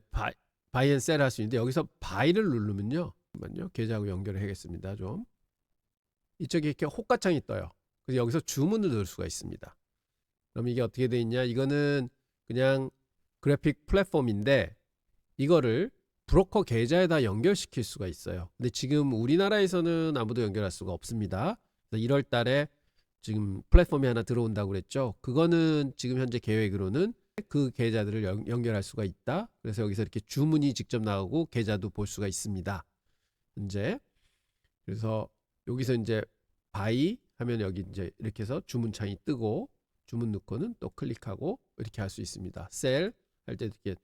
바이 앤 셀 할 수 있는데 여기서 바이를 누르면요. 잠깐만요. 계좌하고 연결을 하겠습니다. 좀 이쪽에 이렇게 호가창이 떠요. 그래서 여기서 주문을 넣을 수가 있습니다. 그럼 이게 어떻게 돼 있냐? 이거는 그냥 그래픽 플랫폼인데 이거를 브로커 계좌에다 연결시킬 수가 있어요. 근데 지금 우리나라에서는 아무도 연결할 수가 없습니다. 1월 달에 지금 플랫폼이 하나 들어온다고 그랬죠. 그거는 지금 현재 계획으로는 그 계좌들을 연결할 수가 있다. 그래서 여기서 이렇게 주문이 직접 나오고 계좌도 볼 수가 있습니다. 현재 그래서 여기서 이제 바이 하면 여기 이제 이렇게 해서 주문창이 뜨고 주문 넣고는 또 클릭하고 이렇게 할 수 있습니다. 셀 할 때 이렇게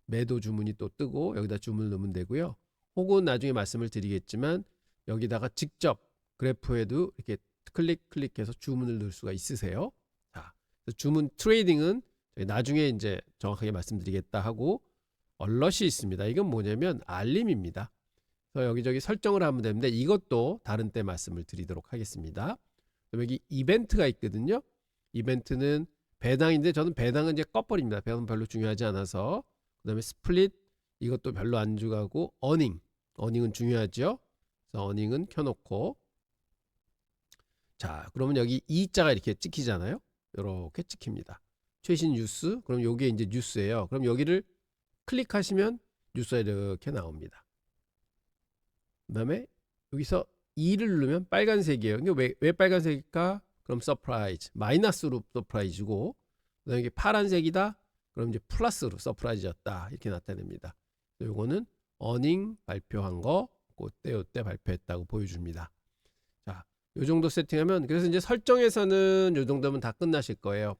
매도 주문이 또 뜨고 여기다 주문을 넣으면 되고요. 혹은 나중에 말씀을 드리겠지만 여기다가 직접 그래프에도 이렇게 클릭해서 주문을 넣을 수가 있으세요. 자, 주문 트레이딩은 나중에 이제 정확하게 말씀드리겠다 하고 얼럿이 있습니다. 이건 뭐냐면 알림입니다. 그래서 여기저기 설정을 하면 되는데 이것도 다른 때 말씀을 드리도록 하겠습니다. 여기 이벤트가 있거든요. 이벤트는 배당인데 저는 배당은 이제 꺼버립니다. 배당은 별로 중요하지 않아서. 그 다음에 스플릿 이것도 별로 안 중요하고 어닝은 중요하죠. 그래서 어닝은 켜놓고 자 그러면 여기 E자가 이렇게 찍히잖아요. 이렇게 찍힙니다. 최신 뉴스 그럼 요게 이제 뉴스예요. 그럼 여기를 클릭하시면 뉴스가 이렇게 나옵니다. 그 다음에 여기서 2를 누르면 빨간색이에요. 이게 왜 빨간색일까? 그럼 서프라이즈, 마이너스로 서프라이즈고, 그 다음에 이게 파란색이다? 그럼 이제 플러스로 서프라이즈였다. 이렇게 나타냅니다. 요거는 어닝 발표한 거 그때 발표했다고 보여줍니다. 자, 요 정도 세팅하면, 그래서 이제 설정에서는 요 정도면 다 끝나실 거예요.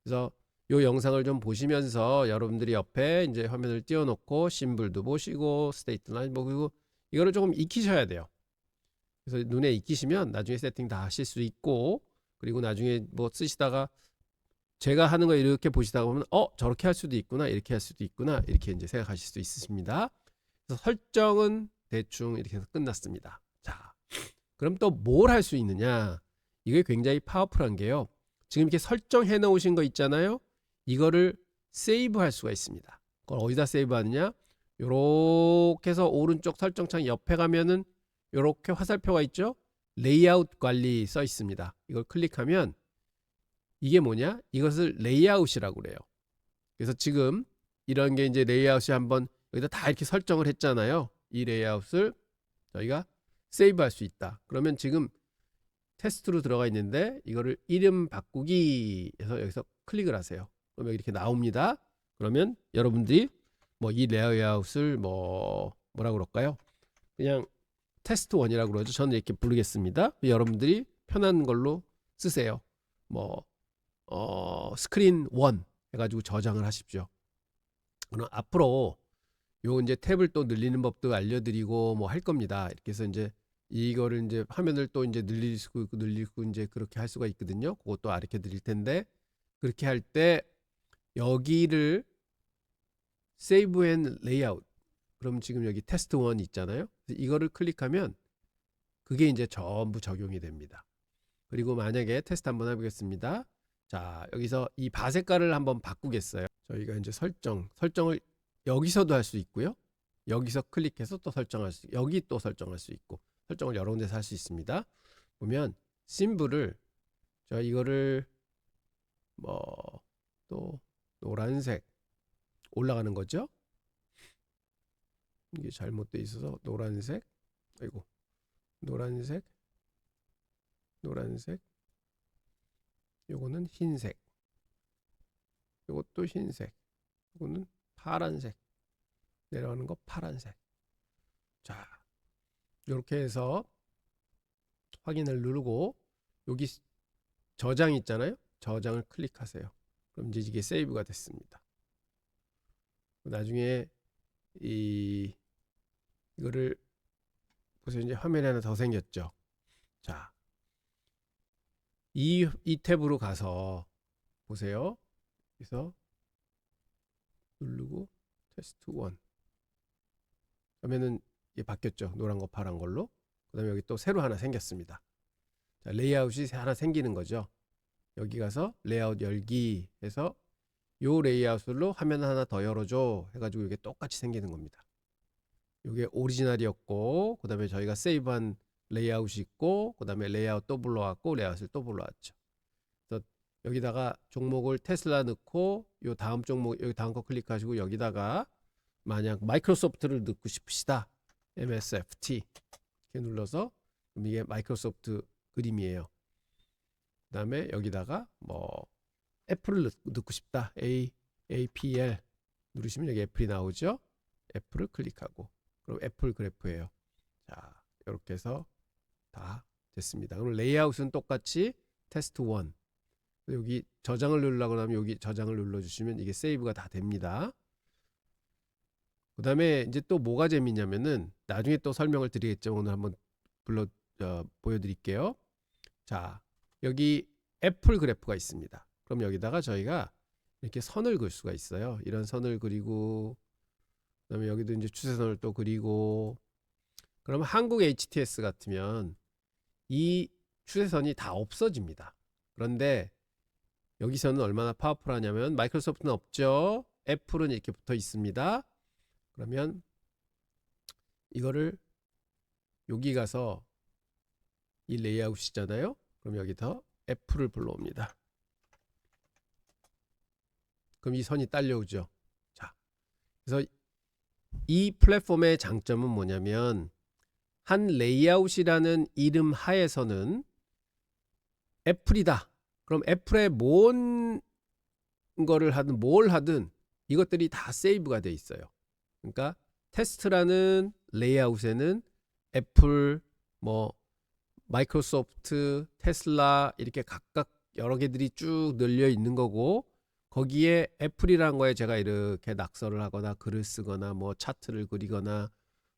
그래서 요 영상을 좀 보시면서 여러분들이 옆에 이제 화면을 띄워놓고 심블도 보시고 스테이트 라인 보고 이거를 조금 익히셔야 돼요. 그래서 눈에 익히시면 나중에 세팅 다 하실 수 있고, 그리고 나중에 뭐 쓰시다가 제가 하는 거 이렇게 보시다가 보면 저렇게 할 수도 있구나, 이렇게 할 수도 있구나, 이렇게 이제 생각하실 수 있으십니다. 그래서 설정은 대충 이렇게 해서 끝났습니다. 자, 그럼 또 뭘 할 수 있느냐? 이게 굉장히 파워풀한 게요. 지금 이렇게 설정해 놓으신 거 있잖아요. 이거를 세이브 할 수가 있습니다. 그걸 어디다 세이브 하느냐? 요렇게 해서 오른쪽 설정창 옆에 가면은 요렇게 화살표가 있죠? 레이아웃 관리 써 있습니다. 이걸 클릭하면 이게 뭐냐? 이것을 레이아웃이라고 그래요. 그래서 지금 이런 게 이제 레이아웃이 한번 여기다 다 이렇게 설정을 했잖아요. 이 레이아웃을 저희가 세이브 할 수 있다. 그러면 지금 테스트로 들어가 있는데 이거를 이름 바꾸기 해서 여기서 클릭을 하세요. 그러면 이렇게 나옵니다. 그러면 여러분들이 뭐 이 레이아웃을 뭐라 그럴까요? 그냥 테스트 1이라고 그러죠. 저는 이렇게 부르겠습니다. 여러분들이 편한 걸로 쓰세요. 뭐 스크린 1 해가지고 저장을 하십시오. 그럼 앞으로 요 이제 탭을 또 늘리는 법도 알려드리고 뭐 할 겁니다. 이렇게 해서 이제 이거를 이제 화면을 또 이제 늘리고 이제 그렇게 할 수가 있거든요. 그것도 가르쳐 드릴 텐데, 그렇게 할 때 여기를 세이브 앤 레이아웃, 그럼 지금 여기 테스트 1 있잖아요. 이거를 클릭하면 그게 이제 전부 적용이 됩니다. 그리고 만약에 테스트 한번 해보겠습니다. 자, 여기서 이 바 색깔을 한번 바꾸겠어요. 저희가 이제 설정을 여기서도 할 수 있고요. 여기서 클릭해서 또 설정할 수, 여기 또 설정할 수 있고, 설정을 여러 군데서 할 수 있습니다. 보면 심블을, 자, 이거를 또 노란색 올라가는 거죠. 이게 잘못돼 있어서 노란색, 아이고, 노란색, 요거는 흰색, 요것도 흰색, 요거는 파란색, 내려가는 거 파란색. 자, 이렇게 해서 확인을 누르고 여기 저장 있잖아요. 저장을 클릭하세요. 그럼 이제 이게 세이브가 됐습니다. 나중에 이거를 보세요. 이제 화면이 하나 더 생겼죠. 자, 이 탭으로 가서 보세요. 그래서 누르고 테스트 1 그러면은 이게 바뀌었죠. 노란 거 파란 걸로. 그 다음에 여기 또 새로 하나 생겼습니다. 자, 레이아웃이 하나 생기는 거죠. 여기 가서 레이아웃 열기 해서 요 레이아웃으로 화면 하나 더 열어줘 해가지고 이게 똑같이 생기는 겁니다. 이게 오리지널이었고, 그 다음에 저희가 세이브한 레이아웃이 있고, 그 다음에 레이아웃 또 불러왔고, 레이아웃을 또 불러왔죠. 그래서 여기다가 종목을 테슬라 넣고, 요 다음 종목, 여기 다음 거 클릭하시고, 여기다가 만약 마이크로소프트를 넣고 싶으시다, MSFT 이렇게 눌러서, 그럼 이게 마이크로소프트 그림이에요. 그 다음에 여기다가 뭐 애플을 넣고 싶다, APL 누르시면 여기 애플이 나오죠. 애플을 클릭하고, 그럼 애플 그래프예요. 자, 이렇게 해서 다 됐습니다. 그럼 레이아웃은 똑같이 테스트 1. 여기 저장을 누르려고 하면 여기 저장을 눌러주시면 이게 세이브가 다 됩니다. 그 다음에 이제 또 뭐가 재밌냐면은 나중에 또 설명을 드리겠죠. 오늘 한번 보여드릴게요. 자, 여기 애플 그래프가 있습니다. 그럼 여기다가 저희가 이렇게 선을 그을 수가 있어요. 이런 선을 그리고, 그다음에 여기도 이제 추세선을 또 그리고, 그러면 한국 HTS 같으면 이 추세선이 다 없어집니다. 그런데 여기서는 얼마나 파워풀하냐면 마이크로소프트는 없죠. 애플은 이렇게 붙어 있습니다. 그러면 이거를 여기 가서 이 레이아웃이잖아요. 그럼 여기서 애플을 불러옵니다. 그럼 이 선이 딸려오죠. 자, 그래서 이 플랫폼의 장점은 뭐냐면 한 레이아웃이라는 이름 하에서는 애플이다. 그럼 애플에 뭔 거를 하든 뭘 하든 이것들이 다 세이브가 돼 있어요. 그러니까 테스트라는 레이아웃에는 애플, 뭐 마이크로소프트, 테슬라 이렇게 각각 여러 개들이 쭉 늘려 있는 거고, 거기에 애플이라는 거에 제가 이렇게 낙서를 하거나 글을 쓰거나 뭐 차트를 그리거나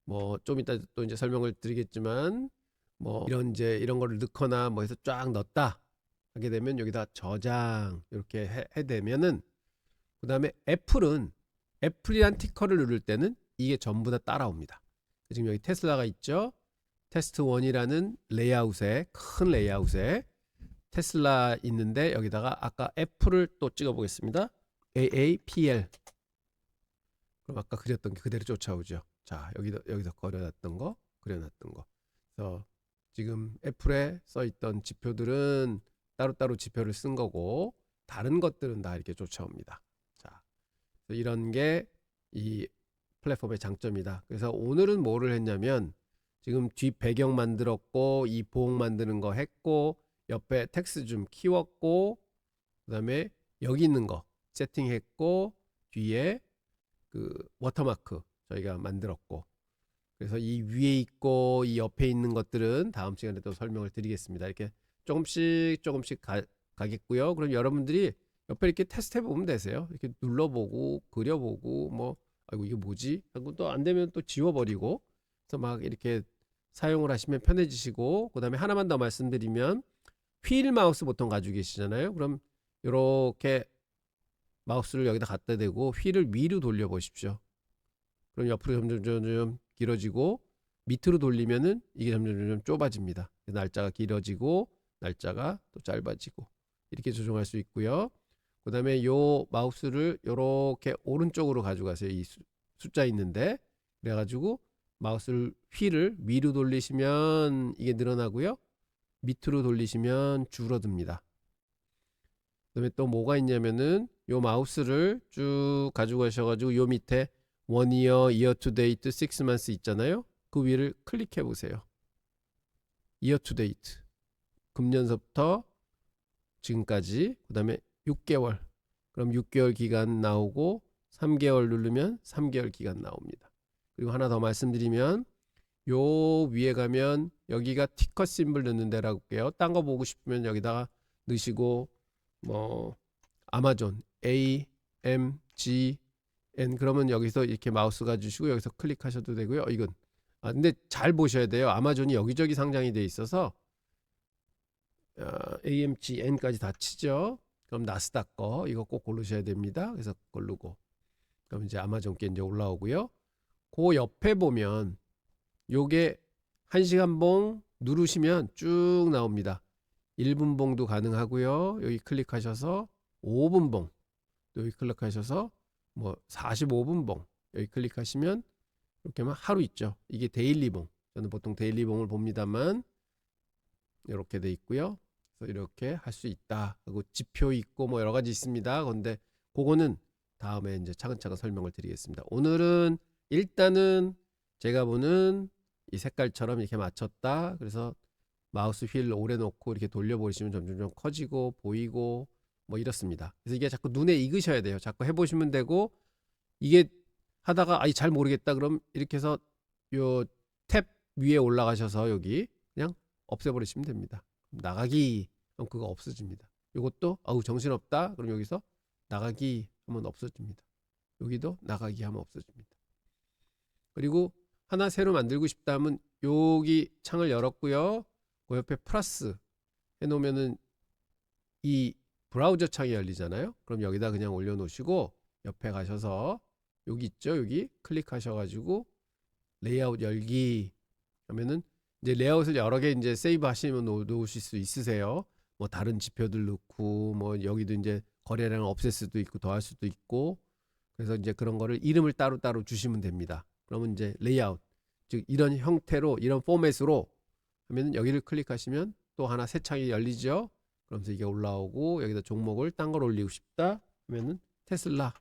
뭐 좀 이따 또 이제 설명을 드리겠지만 뭐 이런 거를 넣거나 뭐 해서 쫙 넣었다 하게 되면 여기다 저장 이렇게 해되면은, 그 다음에 애플이란 티커를 누를 때는 이게 전부 다 따라옵니다. 지금 여기 테슬라가 있죠. 테스트 1이라는 레이아웃에, 큰 레이아웃에 테슬라 있는데 여기다가 아까 애플을 또 찍어 보겠습니다. AAPL. 그럼 아까 그렸던 게 그대로 쫓아오죠. 자, 여기다 그려놨던 거. 그래서 지금 애플에 써있던 지표들은 따로따로 지표를 쓴 거고, 다른 것들은 다 이렇게 쫓아옵니다. 자, 이런 게 이 플랫폼의 장점이다. 그래서 오늘은 뭐를 했냐면, 지금 뒷 배경 만들었고, 이 보호 만드는 거 했고, 옆에 텍스트 좀 키웠고, 그 다음에 여기 있는 거 세팅했고, 뒤에 그 워터마크 저희가 만들었고, 그래서 이 위에 있고 이 옆에 있는 것들은 다음 시간에 또 설명을 드리겠습니다. 이렇게 조금씩 가겠고요. 그럼 여러분들이 옆에 이렇게 테스트 해보면 되세요. 이렇게 눌러보고 그려보고 뭐 아이고 이게 뭐지 하고 또 안 되면 또 지워버리고, 그래서 막 이렇게 사용을 하시면 편해지시고, 그 다음에 하나만 더 말씀드리면, 휠 마우스 보통 가지고 계시잖아요. 그럼 이렇게 마우스를 여기다 갖다 대고 휠을 위로 돌려 보십시오. 그럼 옆으로 점점 길어지고, 밑으로 돌리면은 이게 점점 좁아집니다. 날짜가 길어지고 날짜가 또 짧아지고 이렇게 조정할 수 있고요. 그 다음에 요 마우스를 이렇게 오른쪽으로 가져가세요. 이 숫자 있는데, 그래가지고 마우스를 휠을 위로 돌리시면 이게 늘어나고요. 밑으로 돌리시면 줄어듭니다. 그 다음에 또 뭐가 있냐면은 요 마우스를 쭉 가지고 가셔가지고 요 밑에 1year, year to date, 6 months 있잖아요. 그 위를 클릭해 보세요. year to date, 금년서부터 지금까지, 그 다음에 6개월, 그럼 6개월 기간 나오고, 3개월 누르면 3개월 기간 나옵니다. 그리고 하나 더 말씀드리면, 요 위에 가면 여기가 티커 심볼 넣는 데라고 할게요. 딴 거 보고 싶으면 여기다가 넣으시고, 뭐 아마존 AMGN, 그러면 여기서 이렇게 마우스 가주시고 여기서 클릭하셔도 되고요. 이건 근데 잘 보셔야 돼요. 아마존이 여기저기 상장이 돼 있어서 AMGN까지 다 치죠. 그럼 나스닥 거 이거 꼭 고르셔야 됩니다. 그래서 고르고, 그럼 이제 아마존께 이제 올라오고요. 그 옆에 보면 요게 1시간 봉 누르시면 쭉 나옵니다. 1분 봉도 가능하고요. 여기 클릭하셔서 5분 봉, 여기 클릭하셔서 뭐 45분 봉 여기 클릭하시면 이렇게만 하루 있죠. 이게 데일리 봉. 저는 보통 데일리 봉을 봅니다만 이렇게 돼 있고요. 그래서 이렇게 할 수 있다. 그리고 지표 있고 뭐 여러 가지 있습니다. 그런데 그거는 다음에 이제 차근차근 설명을 드리겠습니다. 오늘은 일단은 제가 보는 이 색깔처럼 이렇게 맞췄다. 그래서 마우스 휠 오래 놓고 이렇게 돌려보시면 점점 커지고 보이고 뭐 이렇습니다. 그래서 이게 자꾸 눈에 익으셔야 돼요. 자꾸 해보시면 되고, 이게 하다가 잘 모르겠다 그럼 이렇게 해서 요 탭 위에 올라가셔서 여기 그냥 없애버리시면 됩니다. 나가기 하면 그거 없어집니다. 요것도 정신없다 그럼 여기서 나가기 하면 없어집니다. 여기도 나가기 하면 없어집니다. 그리고 하나 새로 만들고 싶다 하면 여기 창을 열었고요. 그 옆에 플러스 해놓으면은 이 브라우저 창이 열리잖아요. 그럼 여기다 그냥 올려놓으시고 옆에 가셔서 여기 있죠. 여기 클릭하셔가지고 레이아웃 열기 하면은 이제 레이아웃을 여러 개 이제 세이브 하시면 놓으실 수 있으세요. 뭐 다른 지표들 넣고 뭐 여기도 이제 거래량을 없앨 수도 있고 더할 수도 있고, 그래서 이제 그런 거를 이름을 따로 주시면 됩니다. 그러면 이제 레이아웃, 즉 이런 형태로 이런 포맷으로 하면 여기를 클릭하시면 또 하나 새 창이 열리죠. 그러면서 이게 올라오고, 여기다 종목을 딴 걸 올리고 싶다 하면은 테슬라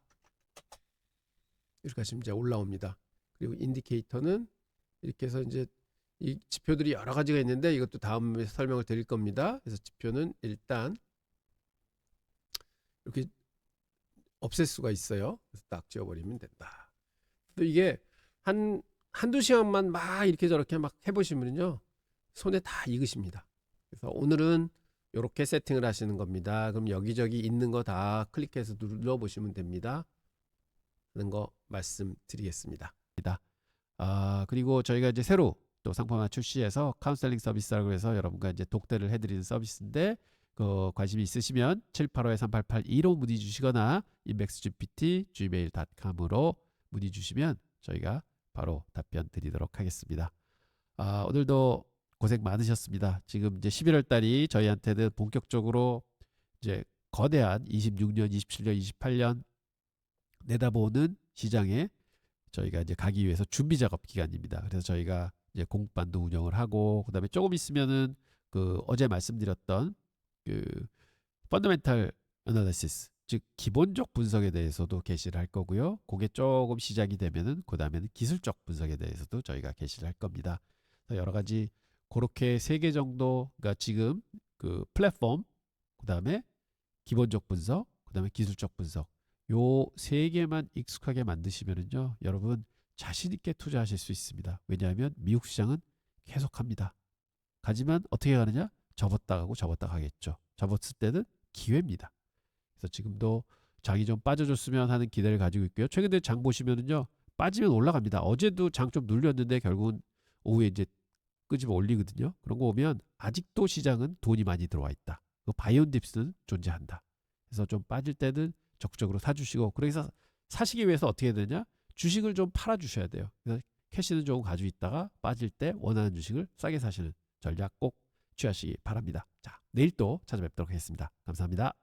이렇게 하시면 이제 올라옵니다. 그리고 인디케이터는 이렇게 해서 이제 이 지표들이 여러 가지가 있는데 이것도 다음에 설명을 드릴 겁니다. 그래서 지표는 일단 이렇게 없앨 수가 있어요. 그래서 딱 지워버리면 된다. 또 이게 한두 시간만 막 이렇게 저렇게 막 해보시면요 손에 다 익으십니다. 그래서 오늘은 이렇게 세팅을 하시는 겁니다. 그럼 여기저기 있는 거 다 클릭해서 눌러보시면 됩니다 하는 거 말씀드리겠습니다. 그리고 저희가 이제 새로 또 상품 하나 출시해서 카운셀링 서비스라고 해서 여러분과 이제 독대를 해드리는 서비스인데 관심이 있으시면 785-3882로 문의 주시거나 inmexgpt@gmail.com으로 문의 주시면 저희가 바로 답변 드리도록 하겠습니다. 오늘도 고생 많으셨습니다. 지금 이제 11월 달이 저희한테는 본격적으로 이제 거대한 26년, 27년, 28년 내다보는 시장에 저희가 이제 가기 위해서 준비 작업 기간입니다. 그래서 저희가 이제 공부반도 운영을 하고 그다음에 조금 있으면은 그 어제 말씀드렸던 그 펀더멘탈 애널리시스 즉 기본적 분석에 대해서도 게시를 할 거고요. 그게 조금 시작이 되면은 그다음에는 기술적 분석에 대해서도 저희가 게시를 할 겁니다. 여러 가지 그렇게 3개 정도가 지금 그 플랫폼 그다음에 기본적 분석 그다음에 기술적 분석 요 3개만 익숙하게 만드시면은요 여러분 자신 있게 투자하실 수 있습니다. 왜냐하면 미국 시장은 계속합니다. 하지만 어떻게 가느냐? 접었다 가고 접었다 가겠죠. 접었을 때는 기회입니다. 그래서 지금도 장이 좀 빠져줬으면 하는 기대를 가지고 있고요. 최근에 장 보시면은요 빠지면 올라갑니다. 어제도 장 좀 눌렸는데 결국은 오후에 이제 끄집어 올리거든요. 그런 거 보면 아직도 시장은 돈이 많이 들어와 있다. 바이온 딥스는 존재한다. 그래서 좀 빠질 때는 적극적으로 사주시고 그래서 사시기 위해서 어떻게 해야 되냐? 주식을 좀 팔아 주셔야 돼요. 그래서 캐시는 조금 가지고 있다가 빠질 때 원하는 주식을 싸게 사시는 전략 꼭 취하시기 바랍니다. 자, 내일 또 찾아뵙도록 하겠습니다. 감사합니다.